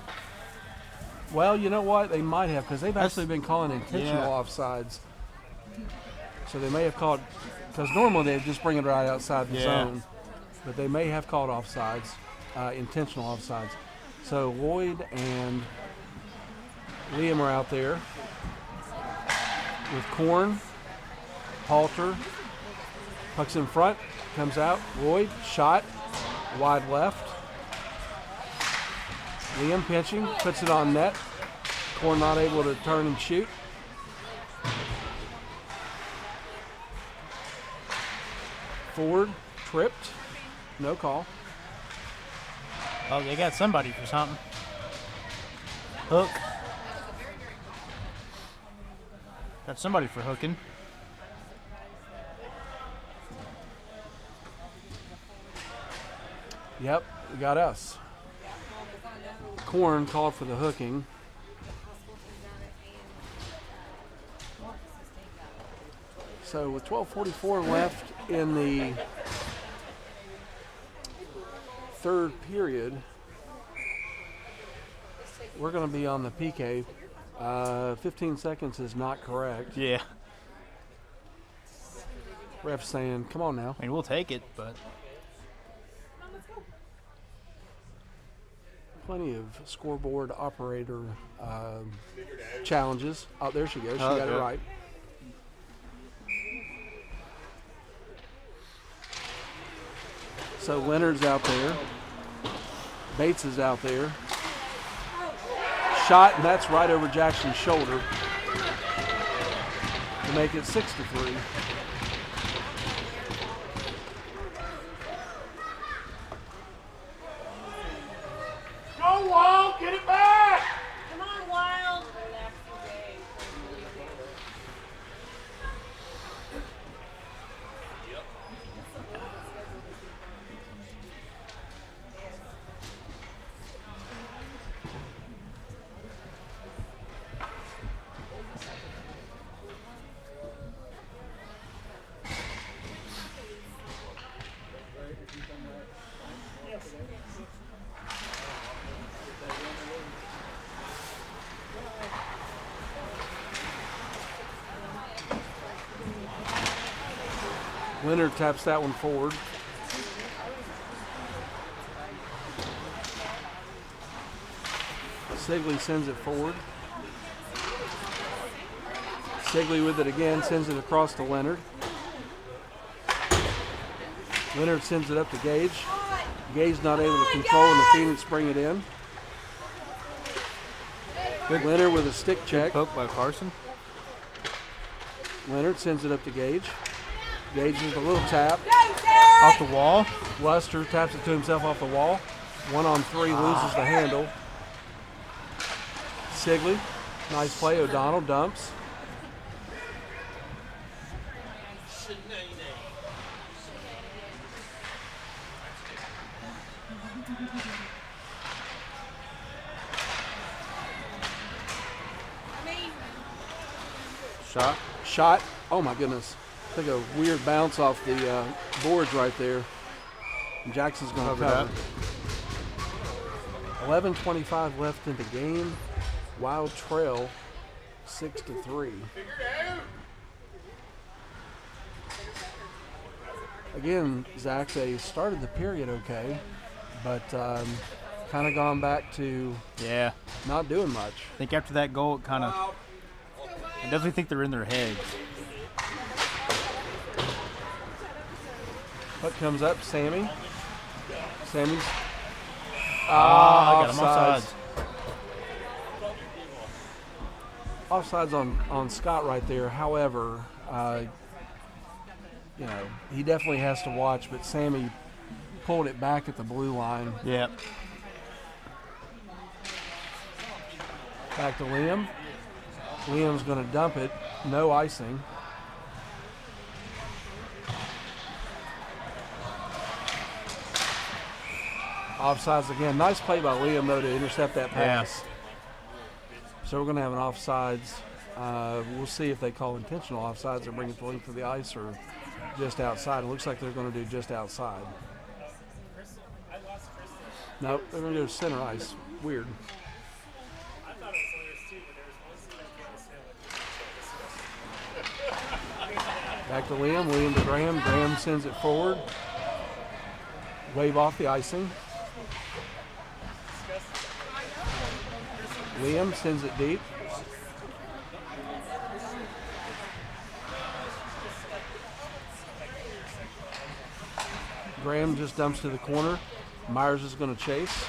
Well, you know what? They might have, because they've actually been calling intentional offsides. So they may have called, because normally they just bring it right outside the zone. But they may have called offsides, intentional offsides. So Lloyd and Liam are out there with Korn, Halter, pucks in front, comes out. Lloyd, shot, wide left. Liam pinching, puts it on net. Korn not able to turn and shoot. Ford tripped, no call. Oh, they got somebody for something. Hook. Got somebody for hooking. Yep, we got us. Korn called for the hooking. So with 12:44 left in the third period, we're going to be on the PK. 15 seconds is not correct. Yeah. Ref saying, come on now. I mean, we'll take it, but plenty of scoreboard operator challenges. Oh, there she goes. She Oh, got it yeah. right. So Leonard's out there. Bates is out there. Shot, and that's right over Jackson's shoulder to make it 6-3. Go, Walt! Get it back! Come on, Wild. Leonard taps that one forward. Sigley sends it forward. Sigley with it again, sends it across to Leonard. Leonard sends it up to Gage. Gage not able to control, and the Phoenix bring it in. Good. Leonard with a stick check. Poke by Carson. Leonard sends it up to Gage. Gage with a little tap. Off the wall. Luster taps it to himself off the wall. 1 on 3, loses the handle. Sigley, nice play. O'Donnell dumps. Shot. Shot. Oh my goodness. Took a weird bounce off the boards right there. And Jackson's going to Cover cover. 11:25 left in the game. Wild trail 6-3. Again, Zach, they started the period okay, but kind of gone back to Yeah. not doing much. I think after that goal, it kind of. I definitely think they're in their heads. What comes up? Sammy. Sammy's. I got him offsides. offsides. Offsides on Scott right there. However, he definitely has to watch, but Sammy pulled it back at the blue line. Yeah. Back to Liam. Liam's going to dump it. No icing. Offsides again. Nice play by Liam, though, to intercept that pass. So we're going to have an offsides. We'll see if they call intentional offsides and bring it the length of the ice or just outside. It looks like they're going to do just outside. Nope, they're going to go to center ice. Weird. Back to Liam. Liam to Graham. Graham sends it forward. Wave off the icing. Liam sends it deep. Graham just dumps to the corner. Myers is going to chase.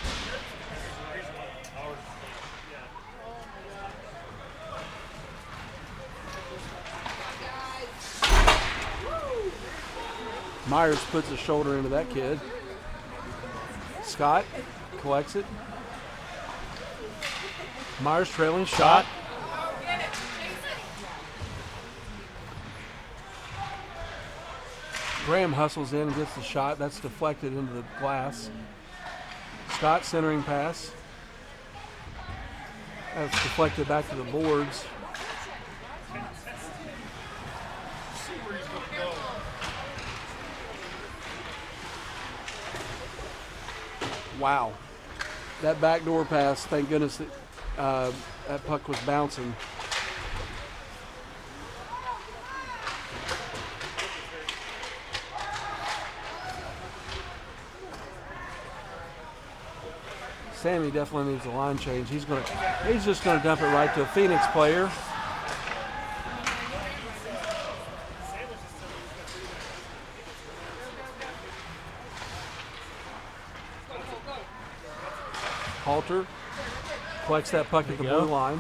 Myers puts a shoulder into that kid. Scott collects it. Myers trailing, shot. Graham hustles in and gets the shot. That's deflected into the glass. Scott centering pass. That's deflected back to the boards. Wow. That backdoor pass, thank goodness that puck was bouncing. Sammy definitely needs a line change. He's just gonna dump it right to a Phoenix player. Halter collects that puck at the blue line.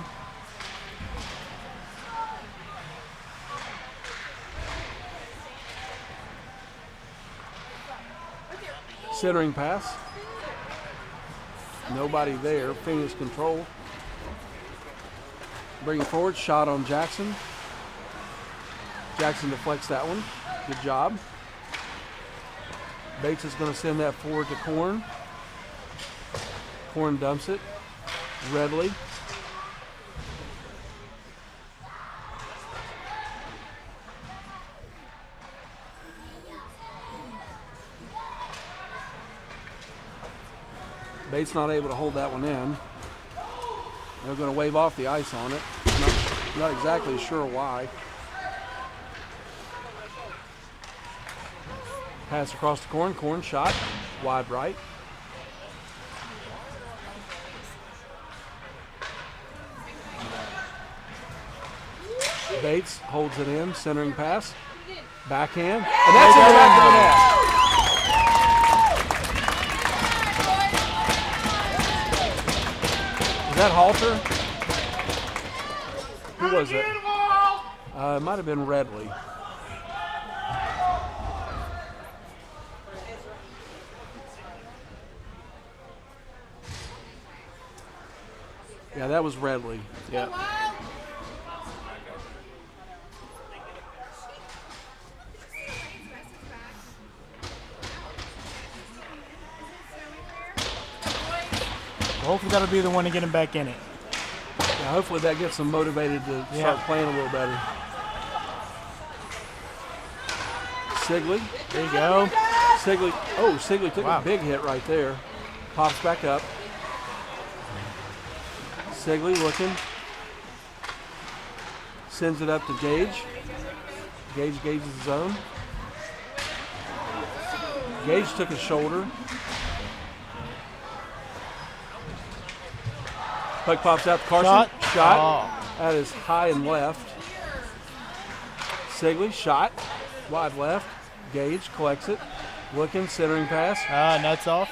Centering pass. Nobody there. Phoenix control. Bring it forward. Shot on Jackson. Jackson deflects that one. Good job. Bates is going to send that forward to Korn. Korn dumps it. Redley. Bates not able to hold that one in. They're going to wave off the ice on it. Not exactly sure why. Pass across the Korn. Korn shot. Wide right. Bates holds it in. Centering pass. Backhand. And that's in the back of the net. Is that Halter? Who was it? It might have been Redley. Yeah, that was Redley. Yeah. Hopefully that'll be the one to get him back in it. Yeah, hopefully that gets them motivated to start playing a little better. Sigley. There you go. Sigley took a big hit right there. Pops back up. Sigley looking. Sends it up to Gage. Gage gauges his zone. Gage took a shoulder. Puck pops out to Carson. Shot. That is high and left. Sigley, shot. Wide left. Gage collects it. Looking, centering pass. Nuts off.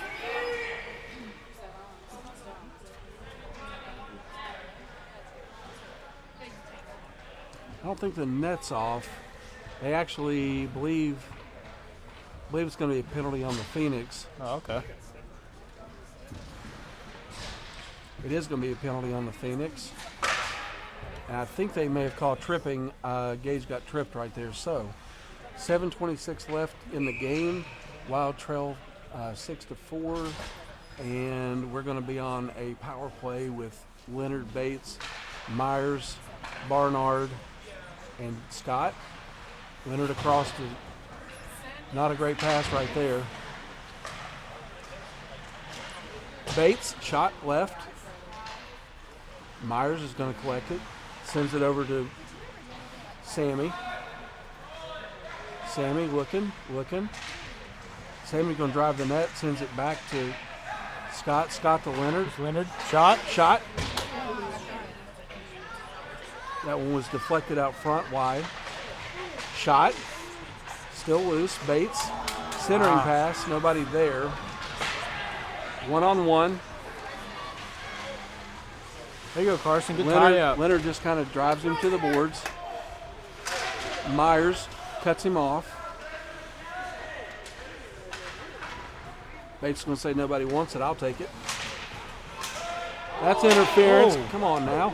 I don't think the net's off. They actually believe it's going to be a penalty on the Phoenix. Oh, okay. It is going to be a penalty on the Phoenix. And I think they may have called tripping. Gage got tripped right there. So, 7:26 left in the game. Wild trail 6-4. And we're going to be on a power play with Leonard, Bates, Myers, Barnard, and Scott. Leonard across to, not a great pass right there. Bates, shot left. Myers is going to collect it. Sends it over to Sammy. Sammy looking. Sammy's going to drive the net. Sends it back to Scott. Scott to Leonard. Leonard, shot. That one was deflected out front wide. Shot. Still loose. Bates. Centering pass. Nobody there. 1-on-1. There you go, Carson. Good tie up. Leonard just kind of drives him to the boards. Myers cuts him off. Bates is going to say nobody wants it. I'll take it. That's interference. Oh. Come on now.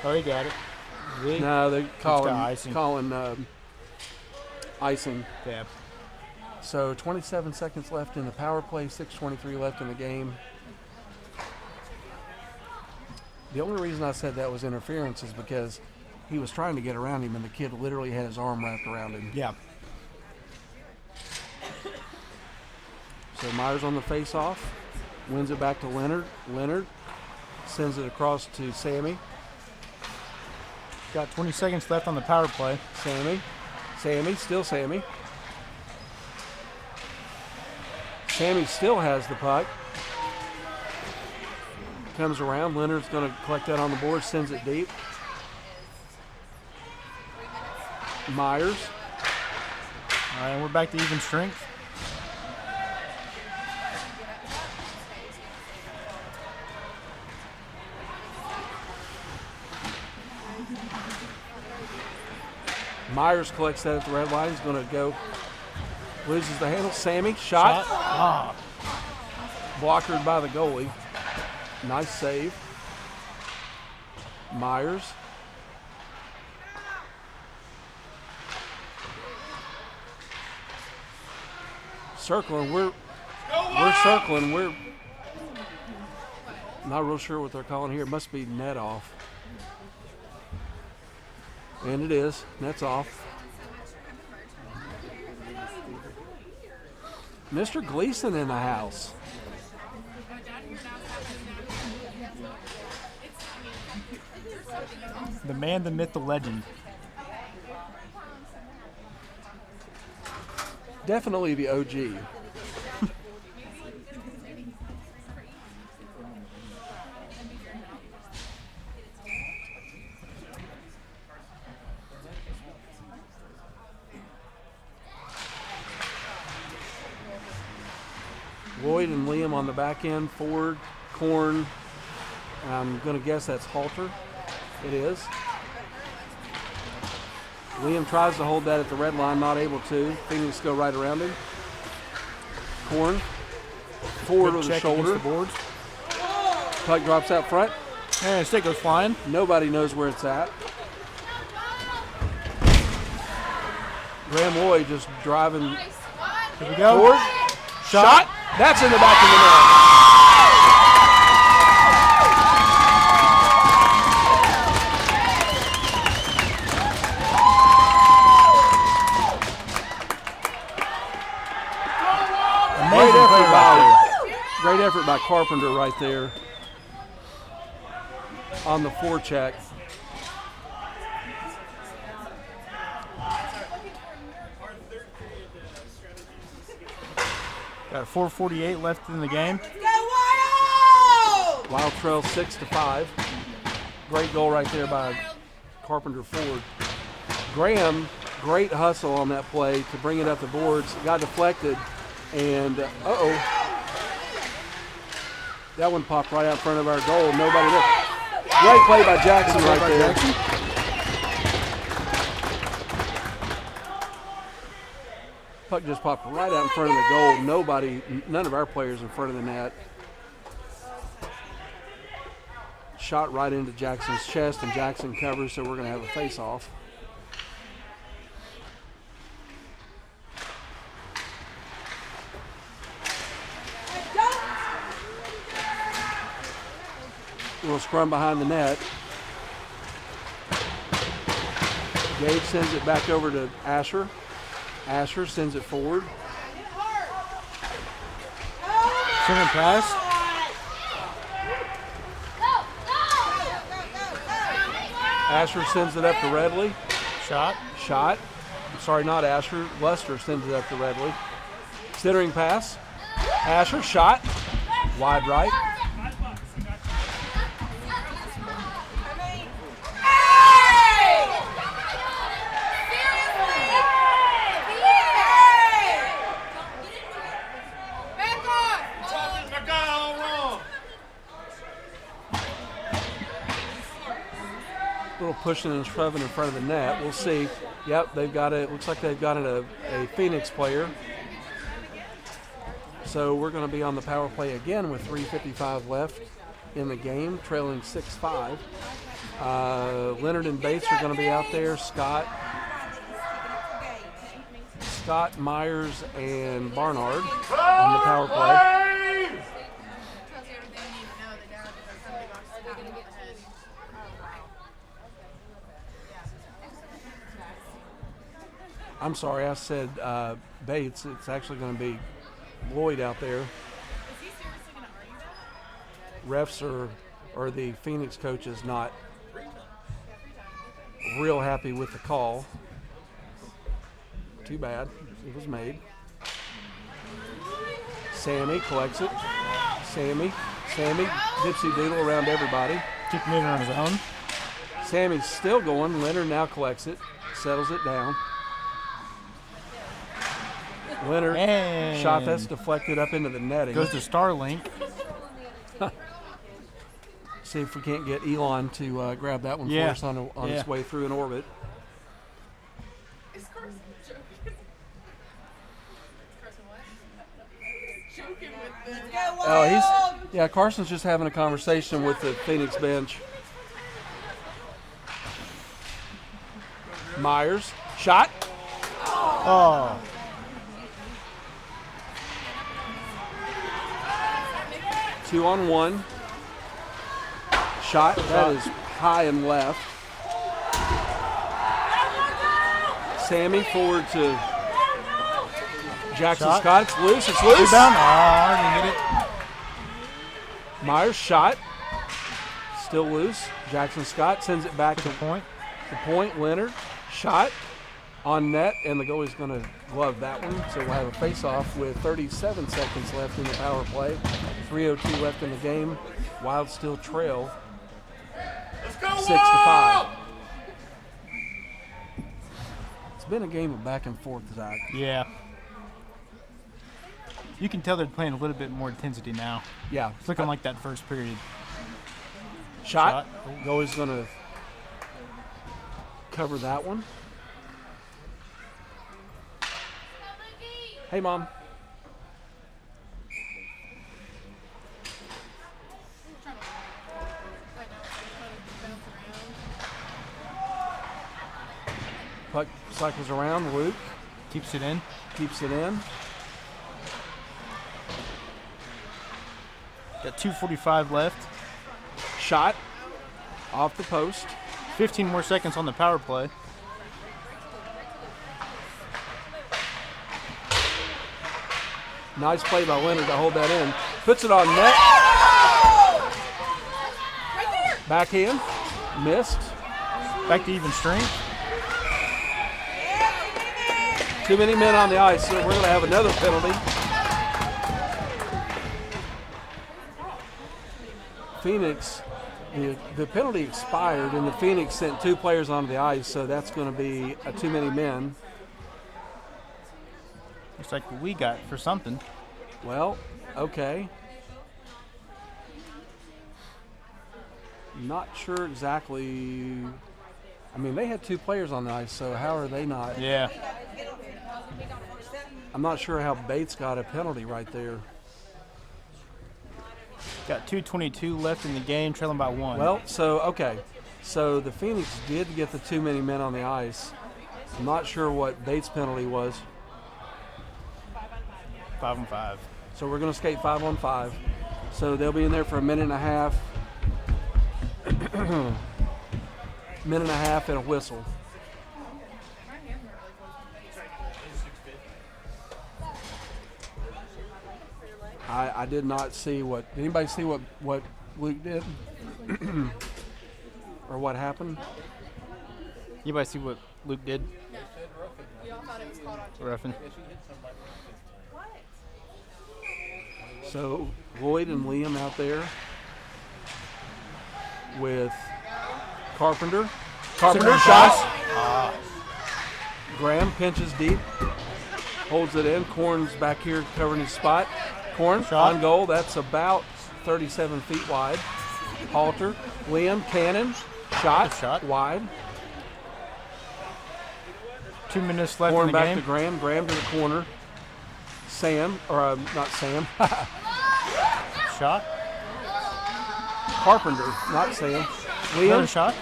Oh, he got it. No, they're calling icing. Yeah. So 27 seconds left in the power play, 6:23 left in the game. The only reason I said that was interference is because he was trying to get around him and the kid literally had his arm wrapped around him. Yeah. So Myers on the face-off, wins it back to Leonard. Leonard sends it across to Sammy. Got 20 seconds left on the power play. Sammy, still Sammy. Sammy still has the puck. Comes around. Leonard's going to collect that on the board, sends it deep. Myers. All right, and we're back to even strength. Myers collects that at the red line. He's going to go. Loses the handle. Sammy, shot. Blockered by the goalie. Nice save. Myers. Circling. We're circling. We're not real sure what they're calling here. It must be net off. And it is. Net's off. Mr. Gleason in the house. The man, the myth, the legend. Definitely the OG. Lloyd and Liam on the back end. Ford, Korn. I'm going to guess that's Halter. It is. Liam tries to hold that at the red line, not able to. Phoenix go right around him. Korn. Forward with the shoulder. The boards. Puck drops out front. And stick goes flying. Nobody knows where it's at. Graham Lloyd just driving. Here we go. Forward. Shot. That's in the back of the net. Great effort by Carpenter right there on the forecheck. Got 4:48 left in the game. Wild trail 6-5. Great goal right there by Carpenter Ford. Graham, great hustle on that play to bring it up the boards. Got deflected, and that one popped right out in front of our goal. Nobody there. Great play by Jackson right there. Puck just popped right out in front of the goal. None of our players in front of the net. Shot right into Jackson's chest, and Jackson covers, so we're going to have a face-off. Little scrum behind the net. Gage sends it back over to Asher. Asher sends it forward. Center pass. Asher sends it up to Redley. Shot. Sorry, not Asher. Lester sends it up to Redley. Centering pass. Asher, shot. Wide right. Little pushing and shoving in front of the net. We'll see. Yep, they've got it. Looks like they've got a Phoenix player. So we're going to be on the power play again with 3:55 left in the game, trailing 6-5. Leonard and Bates are going to be out there. Scott, Myers, and Barnard on the power play. I'm sorry, I said Bates. It's actually going to be Lloyd out there. Refs or the Phoenix coach is not real happy with the call. Too bad. It was made. Sammy collects it. Sammy, dipsy doodle around everybody. Keep moving on his own. Sammy's still going. Leonard now collects it, settles it down. Leonard And shot that's deflected up into the netting. goes to Starlink. See if we can't get Elon to grab that one for us on its way through an orbit. Is Carson joking? Carson what? Joking with the. Oh, Carson's just having a conversation with the Phoenix bench. Myers, shot. Oh. Two on one. Shot. That is high and left. Sammy forward to Jackson Shot. Scott. It's loose. It's loose. Rebound. Oh, didn't get it. Myers shot. Still loose. Jackson Scott sends it back to Point. the point. Leonard shot on net, and the goalie's going to glove that one. So we'll have a face-off with 37 seconds left in the power play. 3:02 left in the game. Wild still trail 6-5. It's been a game of back and forth, Zach. Yeah. You can tell they're playing a little bit more intensity now. Yeah. It's looking like that first period. Shot. Goalie's going to cover that one. Hey, Mom. Puck cycles around. Luke Keeps it in. keeps it in. Got 2:45 left. Shot off the post. 15 more seconds on the power play. Nice play by Leonard to hold that in. Puts it on net. Backhand. Missed. Back to even strength. Too many men on the ice, so we're going to have another penalty. Phoenix, the penalty expired, and the Phoenix sent 2 players onto the ice, so that's going to be too many men. Looks like we got for something. Well, okay. Not sure exactly. I mean, they had 2 players on the ice, so how are they not? Yeah. I'm not sure how Bates got a penalty right there. Got 2:22 left in the game, trailing by 1. Well, okay. So the Phoenix did get the too many men on the ice. I'm not sure what Bates' penalty was. 5-on-5. So we're going to skate 5-on-5. So they'll be in there for a minute and a half. Minute and a half and a whistle. I did not see what. Did anybody see what Luke did? Or what happened? Anybody see what Luke did? We all thought it was called on Roughing. So Lloyd and Liam out there with Carpenter. Carpenter shot. Graham pinches deep, holds it in. Corn's back here covering his spot. Corn Shot. on goal. That's about 37 feet wide. Halter. Liam Cannon. Shot. Good shot. Wide. 2 minutes left Corn in the back game. to Graham. Graham to the corner. Sam, or not Sam. Shot. Carpenter, not Sam. Another Liam. shot.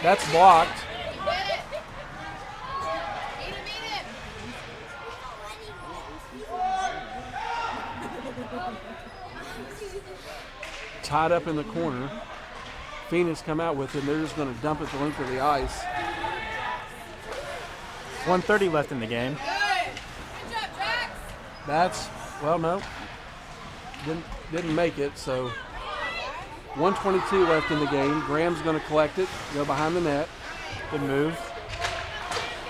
That's blocked. Tied up in the corner. Phoenix come out with it, and they're just going to dump it the length of the ice. 1:30 left in the game. That's, well, no. Didn't make it, so 1:22 left in the game. Graham's going to collect it, go behind the net. Good move.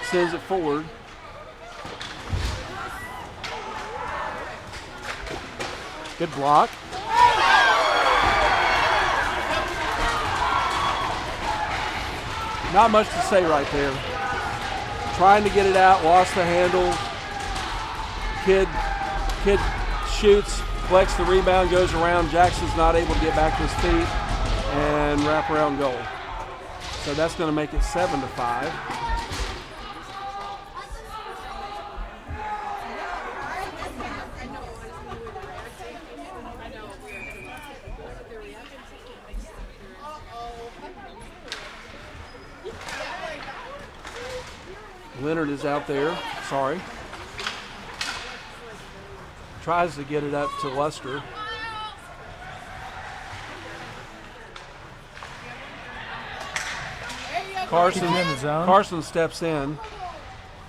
Sends it forward. Good block. Not much to say right there. Trying to get it out, lost the handle. Kid shoots, collects the rebound, goes around. Jackson's not able to get back to his feet and wrap around goal. So that's going to make it 7-5. Leonard is out there. Sorry. Tries to get it up to Luster. Carson in the zone. Carson steps in,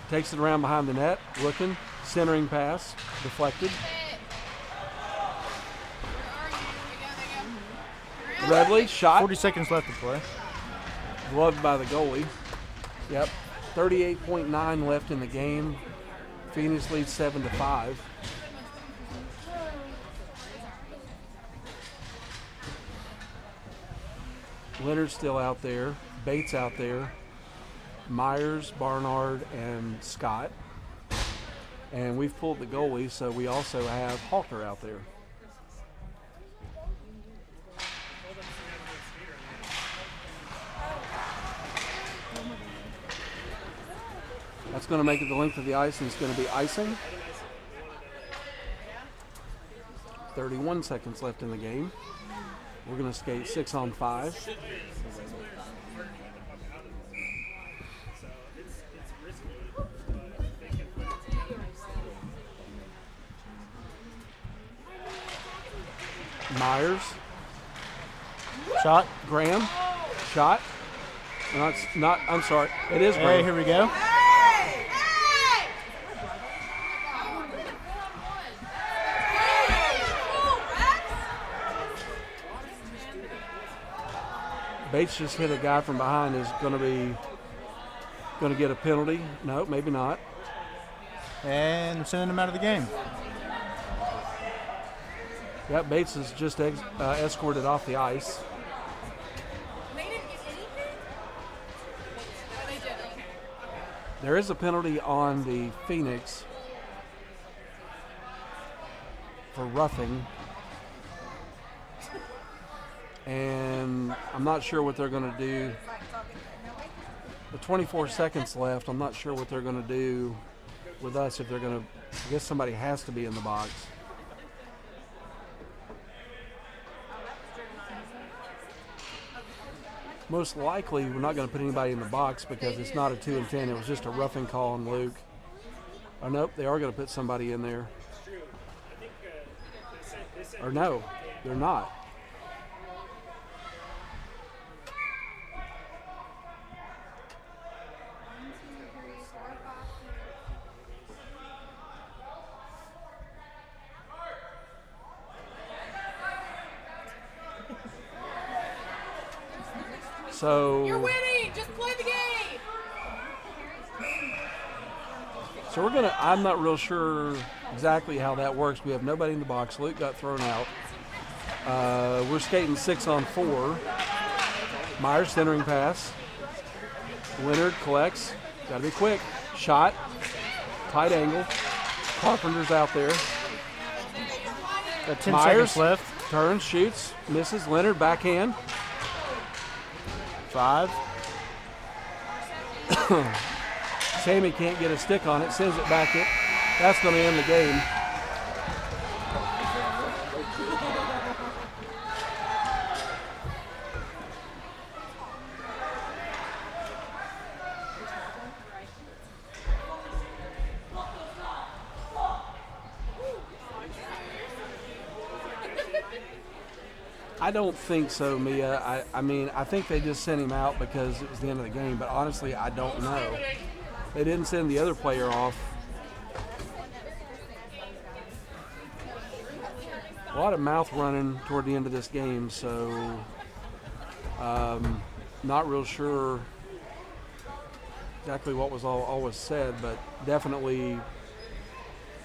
takes it around behind the net, looking, centering pass, deflected. Redley, shot, 40 seconds left to play. gloved by the goalie. Yep, 38.9 left in the game. Phoenix leads 7-5. Leonard's still out there. Bates out there. Myers, Barnard, and Scott. And we've pulled the goalie, so we also have Halter out there. That's going to make it the length of the ice, and it's going to be icing. 31 seconds left in the game. We're going to skate 6-on-5. Myers. Shot. Graham. Shot. No, it's not. I'm sorry. It is Hey, Graham. here we go. Bates just hit a guy from behind. Is going to get a penalty. No, maybe not. And sending him out of the game. Yep, Bates is just escorted off the ice. They didn't get anything? Oh, they did, okay. There is a penalty on the Phoenix for roughing. And I'm not sure what they're going to do. With 24 seconds left, I'm not sure what they're going to do with us if they're going to. I guess somebody has to be in the box. Most likely, we're not going to put anybody in the box because it's not a 2-10. It was just a roughing call on Luke. Oh, nope, they are going to put somebody in there. Or no, they're not. So You're winning! Just play the game! So I'm not real sure exactly how that works. We have nobody in the box. Luke got thrown out. We're skating 6-on-4. Myers centering pass. Leonard collects. Got to be quick. Shot. Tight angle. Carpenter's out there. Got 10 Myers seconds left. Turns, shoots, misses. Leonard backhand. 5. Sammy can't get a stick on it. Sends it back in. That's going to end the game. I don't think so, Mia. I mean, I think they just sent him out because it was the end of the game, but honestly, I don't know. They didn't send the other player off. A lot of mouth running toward the end of this game, so not real sure exactly what was all was said, but definitely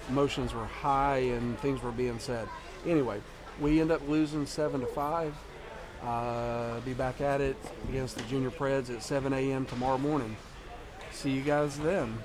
emotions were high and things were being said. Anyway, we end up losing 7-5. Be back at it against the Junior Preds at 7 a.m. tomorrow morning. See you guys then.